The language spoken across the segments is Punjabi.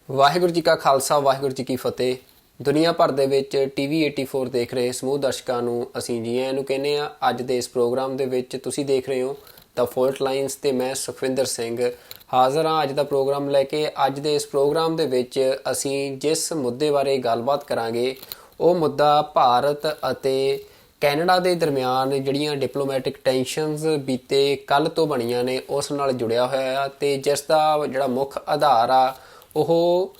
ਵਾਹਿਗੁਰੂ ਜੀ ਕਾ ਖਾਲਸਾ ਵਾਹਿਗੁਰੂ ਜੀ ਕੀ ਫਤਿਹ। ਦੁਨੀਆ ਭਰ ਦੇ ਵਿੱਚ ਟੀਵੀ 84 ਦੇਖ ਰਹੇ ਸਮੂਹ ਦਰਸ਼ਕਾਂ ਨੂੰ ਅਸੀਂ ਜੀ ਆਇਆਂ ਨੂੰ ਕਹਿੰਦੇ ਆ। ਅੱਜ ਦੇ ਇਸ ਪ੍ਰੋਗਰਾਮ ਦੇ ਵਿੱਚ ਤੁਸੀਂ ਦੇਖ ਰਹੇ ਹੋ ਦਾ ਫੋਲਟ ਲਾਈਨਸ ਤੇ ਮੈਂ ਸੁਖਵਿੰਦਰ ਸਿੰਘ ਹਾਜ਼ਰ ਹਾਂ ਅੱਜ ਦਾ ਪ੍ਰੋਗਰਾਮ ਲੈ ਕੇ। ਅੱਜ ਦੇ ਇਸ ਪ੍ਰੋਗਰਾਮ ਦੇ ਵਿੱਚ ਅਸੀਂ ਜਿਸ ਮੁੱਦੇ ਬਾਰੇ ਗੱਲਬਾਤ ਕਰਾਂਗੇ ਉਹ ਮੁੱਦਾ ਭਾਰਤ ਅਤੇ ਕੈਨੇਡਾ ਦੇ ਦਰਮਿਆਨ ਜਿਹੜੀਆਂ ਡਿਪਲੋਮੈਟਿਕ ਟੈਂਸ਼ਨਸ ਬੀਤੇ ਕੱਲ੍ਹ ਤੋਂ ਬਣੀਆਂ ਨੇ ਉਸ ਨਾਲ ਜੁੜਿਆ ਹੋਇਆ ਆ, ਤੇ ਜਿਸ ਦਾ ਜਿਹੜਾ ਮੁੱਖ ਆਧਾਰ ਆ ਉਹ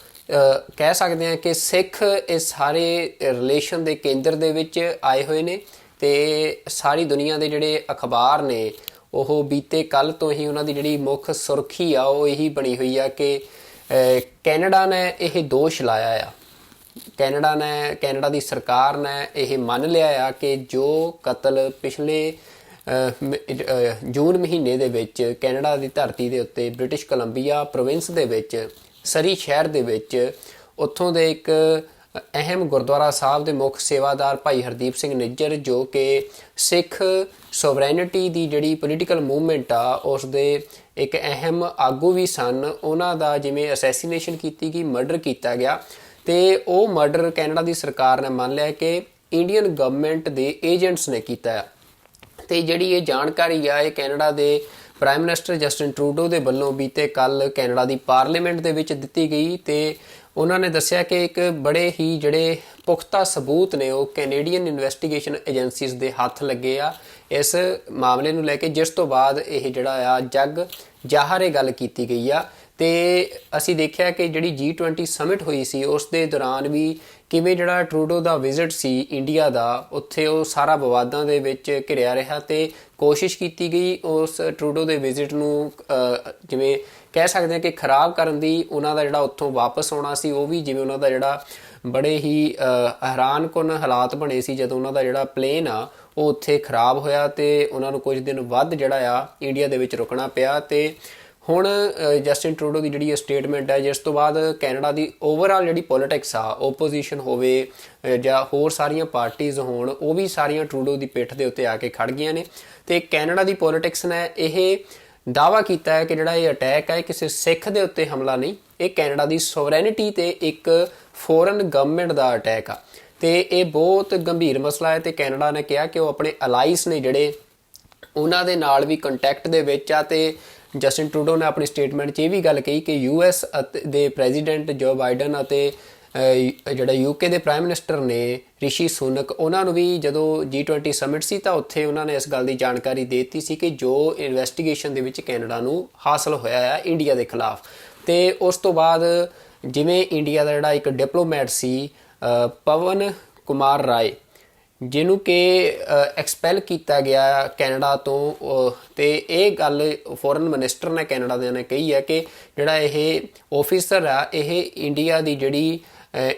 ਕਹਿ ਸਕਦੇ ਹਾਂ ਕਿ ਸਿੱਖ ਇਸ ਸਾਰੇ ਰਿਲੇਸ਼ਨ ਦੇ ਕੇਂਦਰ ਦੇ ਵਿੱਚ ਆਏ ਹੋਏ ਨੇ। ਤੇ ਸਾਰੀ ਦੁਨੀਆ ਦੇ ਜਿਹੜੇ ਅਖਬਾਰ ਨੇ ਉਹ ਬੀਤੇ ਕੱਲ੍ਹ ਤੋਂ ਹੀ ਉਹਨਾਂ ਦੀ ਜਿਹੜੀ ਮੁੱਖ ਸੁਰਖੀ ਆ ਉਹ ਇਹੀ ਬਣੀ ਹੋਈ ਆ ਕਿ ਕੈਨੇਡਾ ਨੇ ਇਹ ਦੋਸ਼ ਲਾਇਆ ਆ। ਕੈਨੇਡਾ ਦੀ ਸਰਕਾਰ ਨੇ ਇਹ ਮੰਨ ਲਿਆ ਆ ਕਿ ਜੋ ਕਤਲ ਪਿਛਲੇ ਜੂਨ ਮਹੀਨੇ ਦੇ ਵਿੱਚ ਕੈਨੇਡਾ ਦੀ ਧਰਤੀ ਦੇ ਉੱਤੇ ਬ੍ਰਿਟਿਸ਼ ਕੋਲੰਬੀਆ ਪ੍ਰੋਵਿੰਸ ਦੇ ਵਿੱਚ ਸਰੀ ਸ਼ਹਿਰ ਦੇ ਵਿੱਚ ਉੱਥੋਂ ਦੇ ਇੱਕ ਅਹਿਮ ਗੁਰਦੁਆਰਾ ਸਾਹਿਬ ਦੇ ਮੁੱਖ ਸੇਵਾਦਾਰ ਭਾਈ ਹਰਦੀਪ ਸਿੰਘ ਨਿੱਜਰ, ਜੋ ਕਿ ਸਿੱਖ ਸੋਵਰੈਨਿਟੀ ਦੀ ਜਿਹੜੀ ਪੋਲੀਟੀਕਲ ਮੂਵਮੈਂਟ ਆ ਉਸ ਦੇ ਇੱਕ ਅਹਿਮ ਆਗੂ ਵੀ ਸਨ, ਉਹਨਾਂ ਦਾ ਜਿਵੇਂ ਅਸੈਸੀਨੇਸ਼ਨ ਕੀਤੀ ਗਈ, ਮਰਡਰ ਕੀਤਾ ਗਿਆ। ਤੇ ਉਹ ਮਰਡਰ ਕੈਨੇਡਾ ਦੀ ਸਰਕਾਰ ਨੇ ਮੰਨ ਲਿਆ ਕਿ ਇੰਡੀਅਨ ਗਵਰਨਮੈਂਟ ਦੇ ਏਜੰਟਸ ਨੇ ਕੀਤਾ। ਤੇ ਜਿਹੜੀ ਇਹ ਜਾਣਕਾਰੀ ਆ ਇਹ ਕੈਨੇਡਾ ਦੇ ਪ੍ਰਾਈਮ ਮਿਨਿਸਟਰ ਜਸਟਿਨ ਟਰੂਡੋ ਦੇ ਵੱਲੋਂ ਬੀਤੇ ਕੱਲ੍ਹ ਕੈਨੇਡਾ ਦੀ ਪਾਰਲੀਮੈਂਟ ਦੇ ਵਿੱਚ ਦਿੱਤੀ ਗਈ। ਤੇ ਉਹਨਾਂ ਨੇ ਦੱਸਿਆ ਕਿ ਇੱਕ ਬੜੇ ਹੀ ਜਿਹੜੇ ਪੁਖਤਾ ਸਬੂਤ ਨੇ ਉਹ ਕੈਨੇਡੀਅਨ ਇਨਵੈਸਟੀਗੇਸ਼ਨ ਏਜੰਸੀਜ਼ ਦੇ ਹੱਥ ਲੱਗੇ ਆ ਇਸ ਮਾਮਲੇ ਨੂੰ ਲੈ ਕੇ, ਜਿਸ ਤੋਂ ਬਾਅਦ ਇਹ ਜਿਹੜਾ ਆ ਜੱਗ ਜ਼ਾਹਰ ਇਹ ਗੱਲ ਕੀਤੀ ਗਈ ਆ। ਤੇ ਅਸੀਂ ਦੇਖਿਆ ਕਿ ਜਿਹੜੀ G20 ਸਮਿਟ ਹੋਈ ਸੀ ਉਸ ਦੇ ਦੌਰਾਨ ਵੀ ਕਿਵੇਂ ਜਿਹੜਾ ਟਰੂਡੋ ਦਾ ਵਿਜ਼ਿਟ ਸੀ ਇੰਡੀਆ ਦਾ, ਉੱਥੇ ਉਹ ਸਾਰਾ ਵਿਵਾਦਾਂ ਦੇ ਵਿੱਚ ਘਿਰਿਆ ਰਿਹਾ ਤੇ ਕੋਸ਼ਿਸ਼ ਕੀਤੀ ਗਈ ਉਸ ਟਰੂਡੋ ਦੇ ਵਿਜ਼ਿਟ ਨੂੰ ਜਿਵੇਂ ਕਹਿ ਸਕਦੇ ਹਾਂ ਕਿ ਖਰਾਬ ਕਰਨ ਦੀ। ਉਹਨਾਂ ਦਾ ਜਿਹੜਾ ਉੱਥੋਂ ਵਾਪਸ ਆਉਣਾ ਸੀ ਉਹ ਵੀ ਜਿਵੇਂ ਉਹਨਾਂ ਦਾ ਜਿਹੜਾ ਬੜੇ ਹੀ ਹੈਰਾਨਕੁਨ ਹਾਲਾਤ ਬਣੇ ਸੀ ਜਦੋਂ ਉਹਨਾਂ ਦਾ ਜਿਹੜਾ ਪਲੇਨ ਆ ਉਹ ਉੱਥੇ ਖਰਾਬ ਹੋਇਆ ਤੇ ਉਹਨਾਂ ਨੂੰ ਕੁਝ ਦਿਨ ਵੱਧ ਜਿਹੜਾ ਆ ਇੰਡੀਆ ਦੇ ਵਿੱਚ ਰੁਕਣਾ ਪਿਆ। ਤੇ ਹੁਣ ਜਸਟਿਨ ਟਰੂਡੋ ਦੀ ਜਿਹੜੀ ਸਟੇਟਮੈਂਟ ਹੈ ਜਿਸ ਤੋਂ ਬਾਅਦ ਕੈਨੇਡਾ ਦੀ ਓਵਰਆਲ ਜਿਹੜੀ ਪੋਲੀਟਿਕਸ ਆ, ਓਪੋਜੀਸ਼ਨ ਹੋਵੇ ਜਾਂ ਹੋਰ ਸਾਰੀਆਂ ਪਾਰਟੀਜ਼ ਹੋਣ, ਉਹ ਵੀ ਸਾਰੀਆਂ ਟਰੂਡੋ ਦੀ ਪਿੱਠ ਦੇ ਉੱਤੇ ਆ ਕੇ ਖੜ ਗਈਆਂ ਨੇ। ਤੇ ਕੈਨੇਡਾ ਦੀ ਪੋਲੀਟਿਕਸ ਨੇ ਇਹ ਦਾਅਵਾ ਕੀਤਾ ਹੈ ਕਿ ਜਿਹੜਾ ਇਹ ਅਟੈਕ ਹੈ ਕਿਸੇ ਸਿੱਖ ਦੇ ਉੱਤੇ ਹਮਲਾ ਨਹੀਂ, ਇਹ ਕੈਨੇਡਾ ਦੀ ਸੋਵਰੈਨਿਟੀ ਤੇ ਇੱਕ ਫੋਰਨ ਗਵਰਨਮੈਂਟ ਦਾ ਅਟੈਕ ਆ। ਤੇ ਇਹ ਬਹੁਤ ਗੰਭੀਰ ਮਸਲਾ ਹੈ ਤੇ ਕੈਨੇਡਾ ਨੇ ਕਿਹਾ ਕਿ ਉਹ ਆਪਣੇ ਅਲਾਈਸ ਨੇ ਜਿਹੜੇ ਉਹਨਾਂ ਦੇ ਨਾਲ ਵੀ ਕੰਟੈਕਟ ਦੇ ਵਿੱਚ ਆ। ਤੇ ਜਸਟਿਨ ਟਰੂਡੋ ਨੇ ਆਪਣੀ ਸਟੇਟਮੈਂਟ 'ਚ ਇਹ ਵੀ ਗੱਲ ਕਹੀ ਕਿ US ਦੇ ਪ੍ਰੈਜ਼ੀਡੈਂਟ ਜੋ ਬਾਈਡਨ ਅਤੇ ਜਿਹੜਾ UK ਦੇ ਪ੍ਰਾਈਮ ਮਿਨਿਸਟਰ ਨੇ ਰਿਸ਼ੀ ਸੁਨਕ, ਉਹਨਾਂ ਨੂੰ ਵੀ ਜਦੋਂ G20 ਸਮਿਟ ਸੀ ਤਾਂ ਉੱਥੇ ਉਹਨਾਂ ਨੇ ਇਸ ਗੱਲ ਦੀ ਜਾਣਕਾਰੀ ਦੇ ਦਿੱਤੀ ਸੀ ਕਿ ਜੋ ਇਨਵੈਸਟੀਗੇਸ਼ਨ ਦੇ ਵਿੱਚ ਕੈਨੇਡਾ ਨੂੰ ਹਾਸਲ ਹੋਇਆ ਹੈ ਇੰਡੀਆ ਦੇ ਖਿਲਾਫ। ਤੇ ਉਸ ਤੋਂ ਬਾਅਦ ਜਿਵੇਂ ਇੰਡੀਆ ਦਾ ਜਿਹੜਾ ਇੱਕ ਡਿਪਲੋਮੈਟ ਸੀ ਪਵਨ ਕੁਮਾਰ ਰਾਏ, ਜਿਹਨੂੰ ਕਿ ਐਕਸਪੈਲ ਕੀਤਾ ਗਿਆ ਕੈਨੇਡਾ ਤੋਂ, ਤੇ ਇਹ ਗੱਲ ਫੋਰਨ ਮਿਨਿਸਟਰ ਨੇ ਕੈਨੇਡਾ ਦੇ ਨੇ ਕਹੀ ਹੈ ਕਿ ਜਿਹੜਾ ਇਹ ਆਫਿਸਰ ਆ ਇਹ ਇੰਡੀਆ ਦੀ ਜਿਹੜੀ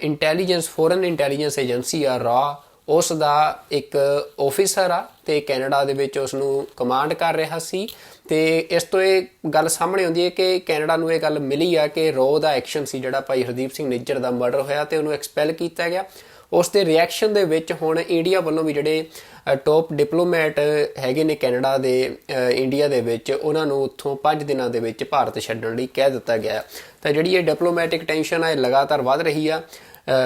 ਇੰਟੈਲੀਜੈਂਸ ਫੋਰਨ ਇੰਟੈਲੀਜੈਂਸ ਏਜੰਸੀ ਆ ਰਾ, ਉਸ ਦਾ ਇੱਕ ਆਫਿਸਰ ਆ ਤੇ ਕੈਨੇਡਾ ਦੇ ਵਿੱਚ ਉਸ ਨੂੰ ਕਮਾਂਡ ਕਰ ਰਿਹਾ ਸੀ। ਤੇ ਇਸ ਤੋਂ ਇਹ ਗੱਲ ਸਾਹਮਣੇ ਆਉਂਦੀ ਹੈ ਕਿ ਕੈਨੇਡਾ ਨੂੰ ਇਹ ਗੱਲ ਮਿਲੀ ਆ ਕਿ ਰੋ ਦਾ ਐਕਸ਼ਨ ਸੀ ਜਿਹੜਾ ਭਾਈ ਹਰਦੀਪ ਸਿੰਘ ਨਿੱਜਰ ਦਾ ਮਰਡਰ ਹੋਇਆ ਤੇ ਉਹਨੂੰ ਐਕਸਪੈਲ ਕੀਤਾ ਗਿਆ। ਉਸ ਦੇ ਰਿਐਕਸ਼ਨ ਦੇ ਵਿੱਚ ਹੁਣ ਇੰਡੀਆ ਵੱਲੋਂ ਵੀ ਜਿਹੜੇ ਟੌਪ ਡਿਪਲੋਮੈਟ ਹੈਗੇ ਨੇ ਕੈਨੇਡਾ ਦੇ ਇੰਡੀਆ ਦੇ ਵਿੱਚ, ਉਹਨਾਂ ਨੂੰ ਉੱਥੋਂ 5 ਦਿਨਾਂ ਦੇ ਵਿੱਚ ਭਾਰਤ ਛੱਡਣ ਲਈ ਕਹਿ ਦਿੱਤਾ ਗਿਆ। ਤਾਂ ਜਿਹੜੀ ਇਹ ਡਿਪਲੋਮੈਟਿਕ ਟੈਂਸ਼ਨ ਆ ਇਹ ਲਗਾਤਾਰ ਵੱਧ ਰਹੀ ਆ।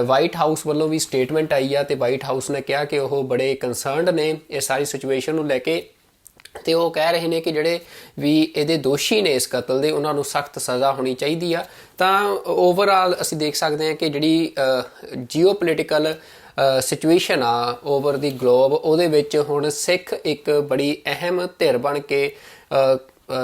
ਵਾਈਟ ਹਾਊਸ ਵੱਲੋਂ ਵੀ ਸਟੇਟਮੈਂਟ ਆਈ ਆ ਤੇ ਵਾਈਟ ਹਾਊਸ ਨੇ ਕਿਹਾ ਕਿ ਉਹ ਬੜੇ ਕੰਸਰਨਡ ਨੇ ਇਸ ਸਾਰੀ ਸਿਚੁਏਸ਼ਨ ਨੂੰ ਲੈ ਕੇ। ਤੇ ਉਹ ਕਹਿ ਰਹੇ ਨੇ ਕਿ ਜਿਹੜੇ ਵੀ ਇਹਦੇ ਦੋਸ਼ੀ ਨੇ ਇਸ ਕਤਲ ਦੇ ਉਹਨਾਂ ਨੂੰ ਸਖਤ ਸਜ਼ਾ ਹੋਣੀ ਚਾਹੀਦੀ ਆ। ਤਾਂ ਓਵਰਆਲ ਅਸੀਂ ਦੇਖ ਸਕਦੇ ਹਾਂ ਕਿ ਜਿਹੜੀ ਜੀਓਪੋਲੀਟੀਕਲ ਸਿਚੁਏਸ਼ਨ ਆ ਓਵਰ ਦੀ ਗਲੋਬ, ਉਹਦੇ ਵਿੱਚ ਹੁਣ ਸਿੱਖ ਇੱਕ ਬੜੀ ਅਹਿਮ ਧਿਰ ਬਣ ਕੇ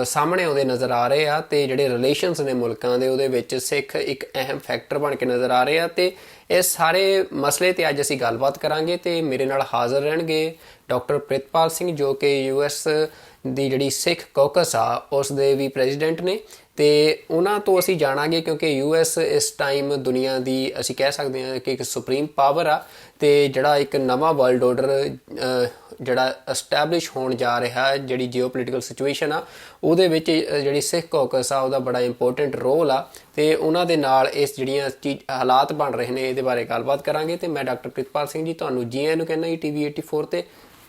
ਸਾਹਮਣੇ ਆਉਂਦੇ ਨਜ਼ਰ ਆ ਰਹੇ ਆ। ਤੇ ਜਿਹੜੇ ਰਿਲੇਸ਼ਨਸ ਨੇ ਮੁਲਕਾਂ ਦੇ ਉਹਦੇ ਵਿੱਚ ਸਿੱਖ ਇੱਕ ਅਹਿਮ ਫੈਕਟਰ ਬਣ ਕੇ ਨਜ਼ਰ ਆ ਰਹੇ ਆ। ਤੇ ਇਸ ਸਾਰੇ ਮਸਲੇ ਤੇ ਅੱਜ ਅਸੀਂ ਗੱਲਬਾਤ ਕਰਾਂਗੇ ਤੇ ਮੇਰੇ ਨਾਲ ਹਾਜ਼ਰ ਰਹਿਣਗੇ ਡਾਕਟਰ ਪ੍ਰਿਤਪਾਲ ਸਿੰਘ, ਜੋ ਕਿ US ਦੀ ਜਿਹੜੀ ਸਿੱਖ ਕੌਕਸ ਆ ਉਸ ਦੇ ਵੀ ਪ੍ਰੈਜ਼ੀਡੈਂਟ ਨੇ। ਤੇ ਉਹਨਾਂ ਤੋਂ ਅਸੀਂ ਜਾਣਾਂਗੇ ਕਿਉਂਕਿ US ਇਸ ਟਾਈਮ ਦੁਨੀਆ ਦੀ ਅਸੀਂ ਕਹਿ ਸਕਦੇ ਹਾਂ ਕਿ ਇੱਕ ਸੁਪਰੀਮ ਪਾਵਰ ਆ ਤੇ ਜਿਹੜਾ ਇੱਕ ਨਵਾਂ ਵਰਲਡ ਆਰਡਰ ਜਿਹੜਾ ਐਸਟੈਬਲਿਸ਼ ਹੋਣ ਜਾ ਰਿਹਾ ਹੈ, ਜਿਹੜੀ ਜੀਓਪੋਲੀਟੀਕਲ ਸਿਚੁਏਸ਼ਨ ਆ ਉਹਦੇ ਵਿੱਚ ਜਿਹੜੀ ਸਿੱਖ ਕੌਕਸ ਆ ਉਹਦਾ ਬੜਾ ਇੰਪੋਰਟੈਂਟ ਰੋਲ ਆ। ਤੇ ਉਹਨਾਂ ਦੇ ਨਾਲ ਇਸ ਜਿਹੜੀਆਂ ਹਾਲਾਤ ਬਣ ਰਹੇ ਨੇ ਇਹਦੇ ਬਾਰੇ ਗੱਲਬਾਤ ਕਰਾਂਗੇ। ਤੇ ਮੈਂ ਡਾਕਟਰ ਪ੍ਰਿਤਪਾਲ ਸਿੰਘ ਜੀ ਤੁਹਾਨੂੰ ਜੀ ਆਇਆਂ ਨੂੰ ਕਹਿੰਦਾ ਜੀ TV 84 ਤੇ।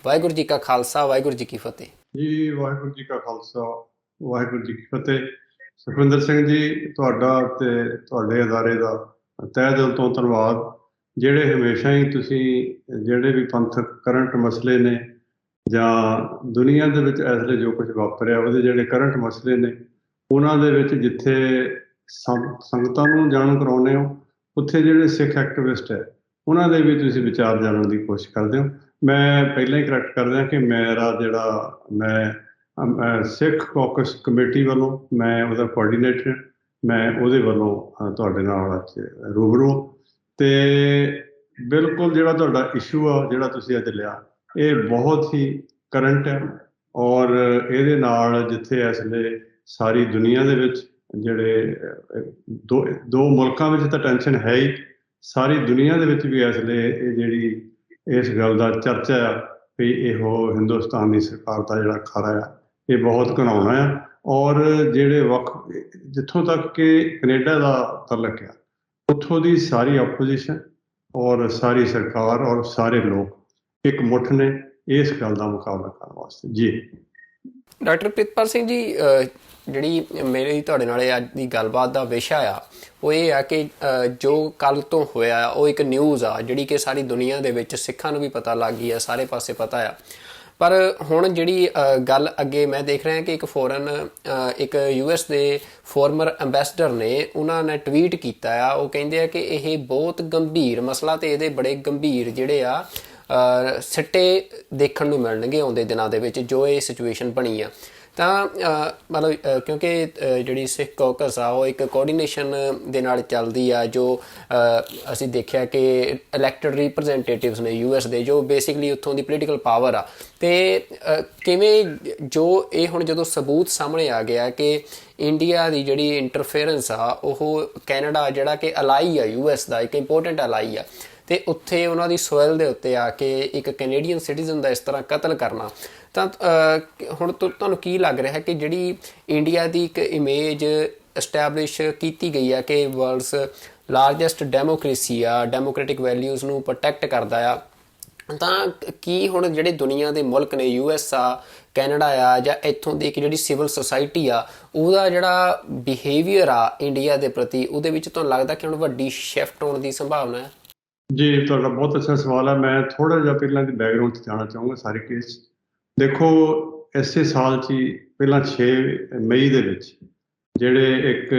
ਵਾਹਿਗੁਰੂ ਜੀ ਕਾ ਖਾਲਸਾ ਵਾਹਿਗੁਰੂ ਜੀ ਕੀ ਫਤਿਹ। ਜੀ ਵਾਹਿਗੁਰੂ ਜੀ ਕਾ ਖਾਲਸਾ ਵਾਹਿਗੁਰੂ ਜੀ ਕੀ ਫਤਿਹ। ਸੁਖਵਿੰਦਰ ਸਿੰਘ ਜੀ, ਤੁਹਾਡਾ ਤੇ ਤੁਹਾਡੇ ਅਦਾਰੇ ਦਾ ਤਹਿ ਦਿਲ ਤੋਂ ਧੰਨਵਾਦ। ਜਿਹੜੇ ਹਮੇਸ਼ਾ ਹੀ ਤੁਸੀਂ ਜਿਹੜੇ ਵੀ ਪੰਥਕ ਕਰੰਟ ਮਸਲੇ ਨੇ ਜਾਂ ਦੁਨੀਆ ਦੇ ਵਿੱਚ ਇਸ ਵੇਲੇ ਜੋ ਕੁਝ ਵਾਪਰਿਆ ਉਹਦੇ ਜਿਹੜੇ ਕਰੰਟ ਮਸਲੇ ਨੇ ਉਹਨਾਂ ਦੇ ਵਿੱਚ ਜਿੱਥੇ ਸੰਗਤਾਂ ਨੂੰ ਜਾਣੂ ਕਰਾਉਂਦੇ ਹੋ, ਉੱਥੇ ਜਿਹੜੇ ਸਿੱਖ ਐਕਟਿਵਿਸਟ ਹੈ ਉਹਨਾਂ ਦੇ ਵੀ ਤੁਸੀਂ ਵਿਚਾਰ ਜਾਣਨ ਦੀ ਕੋਸ਼ਿਸ਼ ਕਰਦੇ ਹੋ। ਮੈਂ ਪਹਿਲਾਂ ਹੀ ਕਰੈਕਟ ਕਰ ਦਿਆਂ ਕਿ ਮੇਰਾ ਜਿਹੜਾ ਮੈਂ ਸਿੱਖ ਕੌਕਸ ਕਮੇਟੀ ਵੱਲੋਂ ਮੈਂ ਉਹਦਾ ਕੋਆਰਡੀਨੇਟਰ, ਮੈਂ ਉਹਦੇ ਵੱਲੋਂ ਤੁਹਾਡੇ ਨਾਲ ਅੱਜ ਰੂਬਰੂ। ਤੇ ਬਿਲਕੁਲ ਜਿਹੜਾ ਤੁਹਾਡਾ ਇਸ਼ੂ ਆ ਜਿਹੜਾ ਤੁਸੀਂ ਅੱਜ ਲਿਆ, ਇਹ ਬਹੁਤ ਹੀ ਕਰੰਟ ਹੈ ਔਰ ਇਹਦੇ ਨਾਲ ਜਿੱਥੇ ਇਸ ਵੇਲੇ ਸਾਰੀ ਦੁਨੀਆ ਦੇ ਵਿੱਚ ਜਿਹੜੇ ਦੋ ਮੁਲਕਾਂ ਵਿੱਚ ਤਾਂ ਟੈਨਸ਼ਨ ਹੈ ਹੀ, ਸਾਰੀ ਦੁਨੀਆ ਦੇ ਵਿੱਚ ਵੀ ਇਸ ਵੇਲੇ ਇਹ ਜਿਹੜੀ ਇਸ ਗੱਲ ਦਾ ਚਰਚਾ ਆ ਵੀ ਇਹੋ ਹਿੰਦੁਸਤਾਨ ਦੀ ਸਰਕਾਰ ਦਾ ਜਿਹੜਾ ਖਾਰਾ ਆ ਇਹ ਬਹੁਤ ਘਿਨਾਉਣਾ ਆ। ਔਰ ਜਿਹੜੇ ਜਿੱਥੋਂ ਤੱਕ ਕਿ ਕੈਨੇਡਾ ਦਾ ਤਲਕ ਆ, ਉੱਥੋਂ ਦੀ ਸਾਰੀ ਆਪੋਜੀਸ਼ਨ ਔਰ ਸਾਰੀ ਸਰਕਾਰ ਔਰ ਸਾਰੇ ਲੋਕ ਇੱਕ ਮੁੱਠ ਨੇ ਇਸ ਗੱਲ ਦਾ ਮੁਕਾਬਲਾ ਕਰਨ ਵਾਸਤੇ। ਜੀ ਡਾਕਟਰ ਪ੍ਰਿਤਪਾਲ ਸਿੰਘ ਜੀ, ਜਿਹੜੀ ਮੇਰੀ ਤੁਹਾਡੇ ਨਾਲ ਅੱਜ ਦੀ ਗੱਲਬਾਤ ਦਾ ਵਿਸ਼ਾ ਆ ਉਹ ਇਹ ਆ ਕਿ ਜੋ ਕੱਲ੍ਹ ਤੋਂ ਹੋਇਆ ਉਹ ਇੱਕ ਨਿਊਜ਼ ਆ ਜਿਹੜੀ ਕਿ ਸਾਰੀ ਦੁਨੀਆ ਦੇ ਵਿੱਚ ਸਿੱਖਾਂ ਨੂੰ ਵੀ ਪਤਾ ਲੱਗ ਗਈ ਆ, ਸਾਰੇ ਪਾਸੇ ਪਤਾ ਆ। ਪਰ ਹੁਣ ਜਿਹੜੀ ਗੱਲ ਅੱਗੇ ਮੈਂ ਦੇਖ ਰਿਹਾ ਕਿ ਇੱਕ US ਦੇ ਫੋਰਮਰ ਅੰਬੈਸਡਰ ਨੇ ਉਹਨਾਂ ਨੇ ਟਵੀਟ ਕੀਤਾ ਆ। ਉਹ ਕਹਿੰਦੇ ਆ ਕਿ ਇਹ ਬਹੁਤ ਗੰਭੀਰ ਮਸਲਾ ਤੇ ਇਹਦੇ ਬੜੇ ਗੰਭੀਰ ਜਿਹੜੇ ਆ ਸਿੱਟੇ ਦੇਖਣ ਨੂੰ ਮਿਲਣਗੇ ਆਉਂਦੇ ਦਿਨਾਂ ਦੇ ਵਿੱਚ ਜੋ ਇਹ ਸਿਚੁਏਸ਼ਨ ਬਣੀ ਆ। ਤਾਂ ਮਤਲਬ ਕਿਉਂਕਿ ਜਿਹੜੀ ਸਿੱਖ ਕੌਕਸ ਆ ਉਹ ਇੱਕ ਕੋਆਰਡੀਨੇਸ਼ਨ ਦੇ ਨਾਲ ਚੱਲਦੀ ਆ, ਜੋ ਅਸੀਂ ਦੇਖਿਆ ਕਿ ਇਲੈਕਟਡ ਰਿਪਰੈਜ਼ੈਂਟੇਟਿਵਸ ਨੇ US ਦੇ, ਜੋ ਬੇਸਿਕਲੀ ਉੱਥੋਂ ਦੀ ਪੋਲੀਟੀਕਲ ਪਾਵਰ ਆ। ਅਤੇ ਕਿਵੇਂ ਜੋ ਇਹ ਹੁਣ ਜਦੋਂ ਸਬੂਤ ਸਾਹਮਣੇ ਆ ਗਿਆ ਕਿ ਇੰਡੀਆ ਦੀ ਜਿਹੜੀ ਇੰਟਰਫੇਰੈਂਸ ਆ ਉਹ ਕੈਨੇਡਾ ਜਿਹੜਾ ਕਿ ਅਲਾਈ ਆ US ਦਾ, ਇੱਕ ਇੰਪੋਰਟੈਂਟ ਅਲਾਈ ਆ, ਅਤੇ ਉੱਥੇ ਉਹਨਾਂ ਦੀ ਸੋਇਲ ਦੇ ਉੱਤੇ ਆ ਕੇ ਇੱਕ ਕੈਨੇਡੀਅਨ ਸਿਟੀਜ਼ਨ ਦਾ ਇਸ ਤਰ੍ਹਾਂ ਕਤਲ ਕਰਨਾ, ਤਾਂ ਹੁਣ ਤੁਹਾਨੂੰ ਕੀ ਲੱਗ ਰਿਹਾ ਕਿ ਜਿਹੜੀ ਇੰਡੀਆ ਦੀ ਇੱਕ ਇਮੇਜ ਐਸਟੈਬਲਿਸ਼ ਕੀਤੀ ਗਈ ਆ ਕਿ ਵਰਲਡਸ ਲਾਰਜੈਸਟ ਡੈਮੋਕ੍ਰੇਸੀ ਆ, ਡੈਮੋਕ੍ਰੈਟਿਕ ਵੈਲਿਊਜ਼ ਨੂੰ ਪ੍ਰੋਟੈਕਟ ਕਰਦਾ ਆ, ਤਾਂ ਕੀ ਹੁਣ ਜਿਹੜੇ ਦੁਨੀਆ ਦੇ ਮੁਲਕ ਨੇ US ਆ, ਕੈਨੇਡਾ ਆ, ਜਾਂ ਇੱਥੋਂ ਦੀ ਇੱਕ ਜਿਹੜੀ ਸਿਵਲ ਸੁਸਾਇਟੀ ਆ ਉਹਦਾ ਜਿਹੜਾ ਬਿਹੇਵੀਅਰ ਆ ਇੰਡੀਆ ਦੇ ਪ੍ਰਤੀ, ਉਹਦੇ ਵਿੱਚ ਤੁਹਾਨੂੰ ਲੱਗਦਾ ਕਿ ਹੁਣ ਵੱਡੀ ਸ਼ਿਫਟ ਹੋਣ ਦੀ ਸੰਭਾਵਨਾ ਹੈ? ਜੀ, ਤੁਹਾਡਾ ਬਹੁਤ ਅੱਛਾ ਸਵਾਲ ਹੈ। ਮੈਂ ਥੋੜ੍ਹਾ ਜਿਹਾ ਪਹਿਲਾਂ ਦੀ ਬੈਕਗਰਾਊਂਡ 'ਚ ਜਾਣਾ ਚਾਹੂੰਗਾ ਸਾਰੇ ਕੇਸ। ਦੇਖੋ, ਇਸੇ ਸਾਲ 'ਚ ਹੀ ਪਹਿਲਾਂ 6 ਮਈ ਦੇ ਵਿੱਚ ਜਿਹੜੇ ਇੱਕ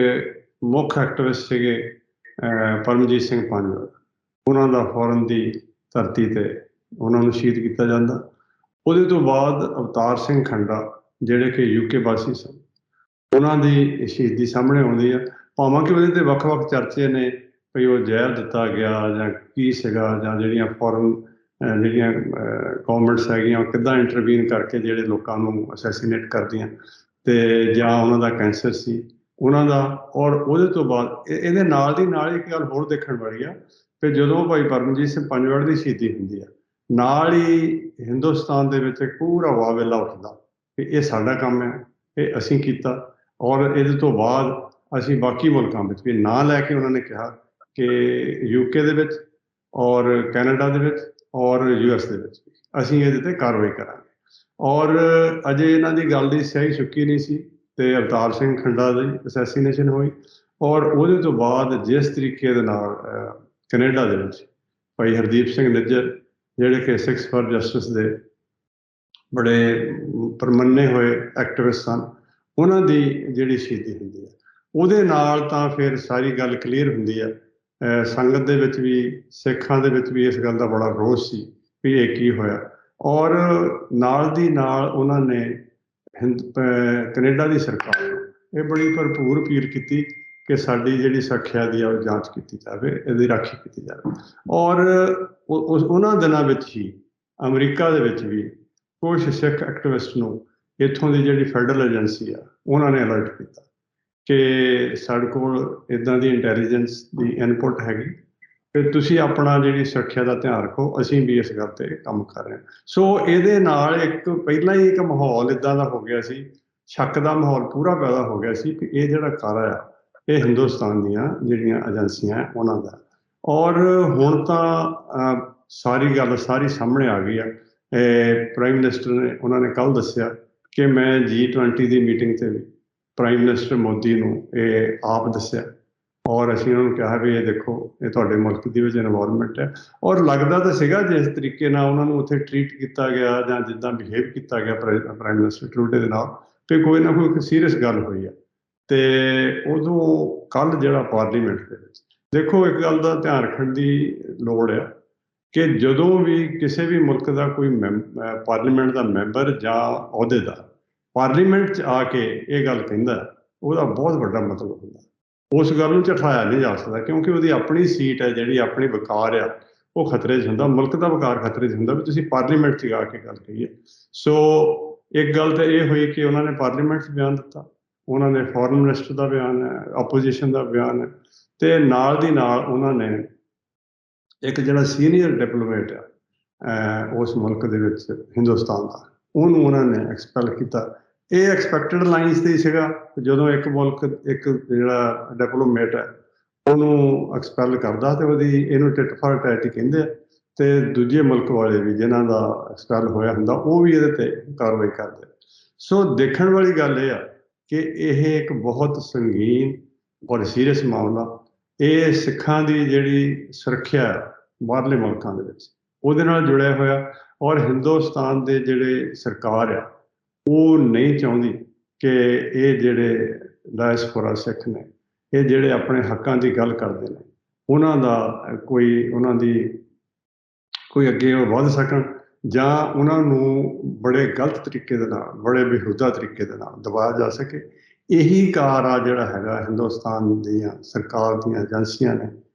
ਮੁੱਖ ਐਕਟਿਵਿਸਟ ਸੀਗੇ ਪਰਮਜੀਤ ਸਿੰਘ ਪੰਜਵੜ, ਉਹਨਾਂ ਦਾ ਫੌਰਨ ਦੀ ਧਰਤੀ 'ਤੇ ਉਹਨਾਂ ਨੂੰ ਸ਼ਹੀਦ ਕੀਤਾ ਜਾਂਦਾ। ਉਹਦੇ ਤੋਂ ਬਾਅਦ ਅਵਤਾਰ ਸਿੰਘ ਖੰਡਾ ਜਿਹੜੇ ਕਿ UK ਵਾਸੀ ਸਨ, ਉਹਨਾਂ ਦੀ ਸ਼ਹੀਦੀ ਸਾਹਮਣੇ ਆਉਂਦੀ ਆ। ਭਾਵੇਂ ਕਿ ਉਹਦੇ 'ਤੇ ਵੱਖ-ਵੱਖ ਚਰਚੇ ਨੇ ਵੀ ਉਹ ਜ਼ਹਿਰ ਦਿੱਤਾ ਗਿਆ ਜਾਂ ਕੀ ਸੀਗਾ, ਜਾਂ ਜਿਹੜੀਆਂ ਫੌਰਨ ਜਿਹੜੀਆਂ ਗੌਰਮੈਂਟਸ ਹੈਗੀਆਂ ਉਹ ਕਿੱਦਾਂ ਇੰਟਰਵੀਨ ਕਰਕੇ ਜਿਹੜੇ ਲੋਕਾਂ ਨੂੰ ਅਸੈਸੀਨੇਟ ਕਰਦੀਆਂ, ਅਤੇ ਜਾਂ ਉਹਨਾਂ ਦਾ ਕੈਂਸਰ ਸੀ ਉਹਨਾਂ ਦਾ। ਔਰ ਉਹਦੇ ਤੋਂ ਬਾਅਦ ਇਹਦੇ ਨਾਲ ਦੀ ਨਾਲ ਇੱਕ ਗੱਲ ਹੋਰ ਦੇਖਣ ਵਾਲੀ ਆ ਕਿ ਜਦੋਂ ਭਾਈ ਪਰਮਜੀਤ ਸਿੰਘ ਪੰਜਵੜ ਦੀ ਸ਼ਹੀਦੀ ਹੁੰਦੀ ਆ, ਨਾਲ ਹੀ ਹਿੰਦੁਸਤਾਨ ਦੇ ਵਿੱਚ ਇੱਕ ਪੂਰਾ ਵਾਵੇਲਾ ਉੱਠਦਾ ਕਿ ਇਹ ਸਾਡਾ ਕੰਮ ਹੈ, ਇਹ ਅਸੀਂ ਕੀਤਾ। ਔਰ ਇਹਦੇ ਤੋਂ ਬਾਅਦ ਅਸੀਂ ਬਾਕੀ ਮੁਲਕਾਂ ਵਿੱਚ ਵੀ ਨਾਂ ਲੈ ਕੇ ਉਹਨਾਂ ਨੇ ਕਿਹਾ ਕਿ UK ਦੇ ਵਿੱਚ ਔਰ ਕੈਨੇਡਾ ਦੇ ਵਿੱਚ ਔਰ US ਦੇ ਵਿੱਚ ਅਸੀਂ ਇਹਦੇ 'ਤੇ ਕਾਰਵਾਈ ਕਰਾਂਗੇ। ਔਰ ਅਜੇ ਇਹਨਾਂ ਦੀ ਗੱਲ ਦੀ ਸਿਆਹੀ ਸੁੱਕੀ ਨਹੀਂ ਸੀ ਅਤੇ ਅਵਤਾਰ ਸਿੰਘ ਖੰਡਾ ਦੀ ਅਸੈਸੀਨੇਸ਼ਨ ਹੋਈ। ਔਰ ਉਹਦੇ ਤੋਂ ਬਾਅਦ ਜਿਸ ਤਰੀਕੇ ਦੇ ਨਾਲ ਕੈਨੇਡਾ ਦੇ ਵਿੱਚ ਭਾਈ ਹਰਦੀਪ ਸਿੰਘ ਨਿੱਜਰ ਜਿਹੜੇ ਕਿ ਸਿੱਖਸ ਫਾਰ ਜਸਟਿਸ ਦੇ ਬੜੇ ਪ੍ਰਮੰਨੇ ਹੋਏ ਐਕਟਿਵਿਸਟ ਸਨ, ਉਹਨਾਂ ਦੀ ਜਿਹੜੀ ਸ਼ਹੀਦੀ ਹੁੰਦੀ ਹੈ, ਉਹਦੇ ਨਾਲ ਤਾਂ ਫਿਰ ਸਾਰੀ ਗੱਲ ਕਲੀਅਰ ਹੁੰਦੀ ਹੈ। ਸੰਗਤ ਦੇ ਵਿੱਚ ਵੀ, ਸਿੱਖਾਂ ਦੇ ਵਿੱਚ ਵੀ ਇਸ ਗੱਲ ਦਾ ਬੜਾ ਰੋਸ ਸੀ ਵੀ ਇਹ ਕੀ ਹੋਇਆ। ਔਰ ਨਾਲ ਦੀ ਨਾਲ ਉਹਨਾਂ ਨੇ ਕੈਨੇਡਾ ਦੀ ਸਰਕਾਰ ਨੂੰ ਇਹ ਬੜੀ ਭਰਪੂਰ ਅਪੀਲ ਕੀਤੀ ਕਿ ਸਾਡੀ ਜਿਹੜੀ ਸੁਰੱਖਿਆ ਦੀ ਆ ਉਹ ਜਾਂਚ ਕੀਤੀ ਜਾਵੇ, ਇਹਦੀ ਰਾਖੀ ਕੀਤੀ ਜਾਵੇ। ਔਰ ਉਹਨਾਂ ਦਿਨਾਂ ਵਿੱਚ ਹੀ ਅਮਰੀਕਾ ਦੇ ਵਿੱਚ ਵੀ ਕੁਛ ਸਿੱਖ ਐਕਟਿਵਿਸਟ ਨੂੰ ਇੱਥੋਂ ਦੀ ਜਿਹੜੀ ਫੈਡਰਲ ਏਜੰਸੀ ਆ ਉਹਨਾਂ ਨੇ ਅਲਰਟ ਕੀਤਾ ਕਿ ਸਾਡੇ ਕੋਲ ਇੱਦਾਂ ਦੀ ਇੰਟੈਲੀਜੈਂਸ ਦੀ ਇਨਪੁਟ ਹੈਗੀ ਕਿ ਤੁਸੀਂ ਆਪਣਾ ਜਿਹੜੀ ਸੁਰੱਖਿਆ ਦਾ ਧਿਆਨ ਰੱਖੋ, ਅਸੀਂ ਵੀ ਇਸ ਗੱਲ 'ਤੇ ਕੰਮ ਕਰ ਰਹੇ ਹਾਂ। ਸੋ ਇਹਦੇ ਨਾਲ ਇੱਕ ਪਹਿਲਾਂ ਹੀ ਇੱਕ ਮਾਹੌਲ ਇੱਦਾਂ ਦਾ ਹੋ ਗਿਆ ਸੀ, ਸ਼ੱਕ ਦਾ ਮਾਹੌਲ ਪੂਰਾ ਪੈਦਾ ਹੋ ਗਿਆ ਸੀ ਕਿ ਇਹ ਜਿਹੜਾ ਕਾਰਾ ਆ ਇਹ ਹਿੰਦੁਸਤਾਨ ਦੀਆਂ ਜਿਹੜੀਆਂ ਏਜੰਸੀਆਂ ਉਹਨਾਂ ਦਾ। ਔਰ ਹੁਣ ਤਾਂ ਸਾਰੀ ਗੱਲ ਸਾਰੀ ਸਾਹਮਣੇ ਆ ਗਈ ਆ। ਪ੍ਰਾਈਮ ਮਿਨਿਸਟਰ ਨੇ ਉਹਨਾਂ ਨੇ ਕੱਲ੍ਹ ਦੱਸਿਆ ਕਿ ਮੈਂ G20 ਦੀ ਮੀਟਿੰਗ 'ਤੇ ਵੀ ਪ੍ਰਾਈਮ ਮਿਨਿਸਟਰ ਮੋਦੀ ਨੂੰ ਇਹ ਆਪ ਦੱਸਿਆ ਔਰ ਅਸੀਂ ਉਹਨਾਂ ਨੂੰ ਕਿਹਾ ਵੀ ਇਹ ਦੇਖੋ ਇਹ ਤੁਹਾਡੇ ਮੁਲਕ ਦੀ ਵਿੱਚ ਇਨਵੋਲਵਮੈਂਟ ਹੈ। ਔਰ ਲੱਗਦਾ ਤਾਂ ਸੀਗਾ ਜਿਸ ਤਰੀਕੇ ਨਾਲ ਉਹਨਾਂ ਨੂੰ ਉੱਥੇ ਟਰੀਟ ਕੀਤਾ ਗਿਆ ਜਾਂ ਜਿੱਦਾਂ ਬਿਹੇਵ ਕੀਤਾ ਗਿਆ ਪ੍ਰਾਈਮ ਮਿਨਿਸਟਰ ਟਰੂਡੇ ਦੇ ਨਾਲ, ਕਿ ਕੋਈ ਨਾ ਕੋਈ ਸੀਰੀਅਸ ਗੱਲ ਹੋਈ ਹੈ। ਤੇ ਉਦੋਂ ਕੱਲ੍ਹ ਜਿਹੜਾ ਪਾਰਲੀਮੈਂਟ ਦੇ ਵਿੱਚ ਦੇਖੋ, ਇੱਕ ਗੱਲ ਦਾ ਧਿਆਨ ਰੱਖਣ ਦੀ ਲੋੜ ਹੈ ਕਿ ਜਦੋਂ ਵੀ ਕਿਸੇ ਵੀ ਮੁਲਕ ਦਾ ਕੋਈ ਪਾਰਲੀਮੈਂਟ ਦਾ ਮੈਂਬਰ ਜਾਂ ਅਹੁਦੇਦਾਰ ਪਾਰਲੀਮੈਂਟ 'ਚ ਆ ਕੇ ਇਹ ਗੱਲ ਕਹਿੰਦਾ, ਉਹਦਾ ਬਹੁਤ ਵੱਡਾ ਮਤਲਬ ਹੁੰਦਾ। ਉਸ ਗੱਲ ਨੂੰ ਝਠਾਇਆ ਨਹੀਂ ਜਾ ਸਕਦਾ, ਕਿਉਂਕਿ ਉਹਦੀ ਆਪਣੀ ਸੀਟ ਹੈ, ਜਿਹੜੀ ਆਪਣੀ ਵਕਾਰ ਆ, ਉਹ ਖਤਰੇ 'ਚ ਹੁੰਦਾ, ਮੁਲਕ ਦਾ ਵਕਾਰ ਖਤਰੇ 'ਚ ਹੁੰਦਾ ਵੀ ਤੁਸੀਂ ਪਾਰਲੀਮੈਂਟ 'ਚ ਆ ਕੇ ਗੱਲ ਕਹੀਏ। ਸੋ ਇੱਕ ਗੱਲ ਤਾਂ ਇਹ ਹੋਈ ਕਿ ਉਹਨਾਂ ਨੇ ਪਾਰਲੀਮੈਂਟ 'ਚ ਬਿਆਨ ਦਿੱਤਾ, ਉਹਨਾਂ ਨੇ ਫੋਰਨ ਮਿਨਿਸਟਰ ਦਾ ਬਿਆਨ ਹੈ, ਆਪੋਜੀਸ਼ਨ ਦਾ ਬਿਆਨ ਹੈ, ਤੇ ਨਾਲ ਦੀ ਨਾਲ ਉਹਨਾਂ ਨੇ ਇੱਕ ਜਿਹੜਾ ਸੀਨੀਅਰ ਡਿਪਲੋਮੇਟ ਆ ਉਸ ਮੁਲਕ ਦੇ ਵਿੱਚ ਹਿੰਦੁਸਤਾਨ ਦਾ, ਉਹਨੂੰ ਉਹਨਾਂ ਨੇ ਐਕਸਪੈਲ ਕੀਤਾ। ਇਹ ਐਕਸਪੈਕਟਡ ਲਾਈਨਸ 'ਤੇ ਸੀਗਾ, ਜਦੋਂ ਇੱਕ ਮੁਲਕ ਇੱਕ ਜਿਹੜਾ ਡਿਪਲੋਮੇਟ ਹੈ ਉਹਨੂੰ ਐਕਸਪੈਲ ਕਰਦਾ ਤੇ ਉਹਦੀ ਇਹਨੂੰ ਟਿਟ ਫਾਰ ਟੈਟ ਹੀ ਕਹਿੰਦੇ ਆ, ਤੇ ਦੂਜੇ ਮੁਲਕ ਵਾਲੇ ਵੀ ਜਿਨ੍ਹਾਂ ਦਾ ਐਕਸਪੈਲ ਹੋਇਆ ਹੁੰਦਾ ਉਹ ਵੀ ਇਹਦੇ 'ਤੇ ਕਾਰਵਾਈ ਕਰਦੇ। ਸੋ ਦੇਖਣ ਵਾਲੀ ਗੱਲ ਇਹ ਆ ਕਿ ਇਹ ਇੱਕ ਬਹੁਤ ਸੰਗੀਨ ਔਰ ਸੀਰੀਅਸ ਮਾਮਲਾ, ਇਹ ਸਿੱਖਾਂ ਦੀ ਜਿਹੜੀ ਸੁਰੱਖਿਆ ਬਾਹਰਲੇ ਮੁਲਕਾਂ ਦੇ ਵਿੱਚ ਉਹਦੇ ਨਾਲ ਜੁੜਿਆ ਹੋਇਆ। ਔਰ ਹਿੰਦੁਸਤਾਨ ਦੇ ਜਿਹੜੇ ਸਰਕਾਰ ਆ ਉਹ ਨਹੀਂ ਚਾਹੁੰਦੀ ਕਿ ਇਹ ਜਿਹੜੇ ਡਾਇਸਪੋਰਾ ਸਿੱਖ ਨੇ, ਇਹ ਜਿਹੜੇ ਆਪਣੇ ਹੱਕਾਂ ਦੀ ਗੱਲ ਕਰਦੇ ਨੇ, ਉਹਨਾਂ ਦਾ ਉਹਨਾਂ ਦੀ ਕੋਈ ਅੱਗੇ ਵੱਧ ਸਕਣ ਜਾਂ ਉਹਨਾਂ ਨੂੰ ਬੜੇ ਗਲਤ ਤਰੀਕੇ ਦੇ ਨਾਲ, ਬੜੇ ਬੇਹੂਦਾ ਤਰੀਕੇ ਦੇ ਨਾਲ ਦਬਾਇਆ ਜਾ ਸਕੇ। ਇਹੀ ਕਾਰ ਆ ਜਿਹੜਾ ਹੈਗਾ ਹਿੰਦੁਸਤਾਨ ਦੀਆਂ ਸਰਕਾਰ ਦੀਆਂ ਏਜੰਸੀਆਂ ਨੇ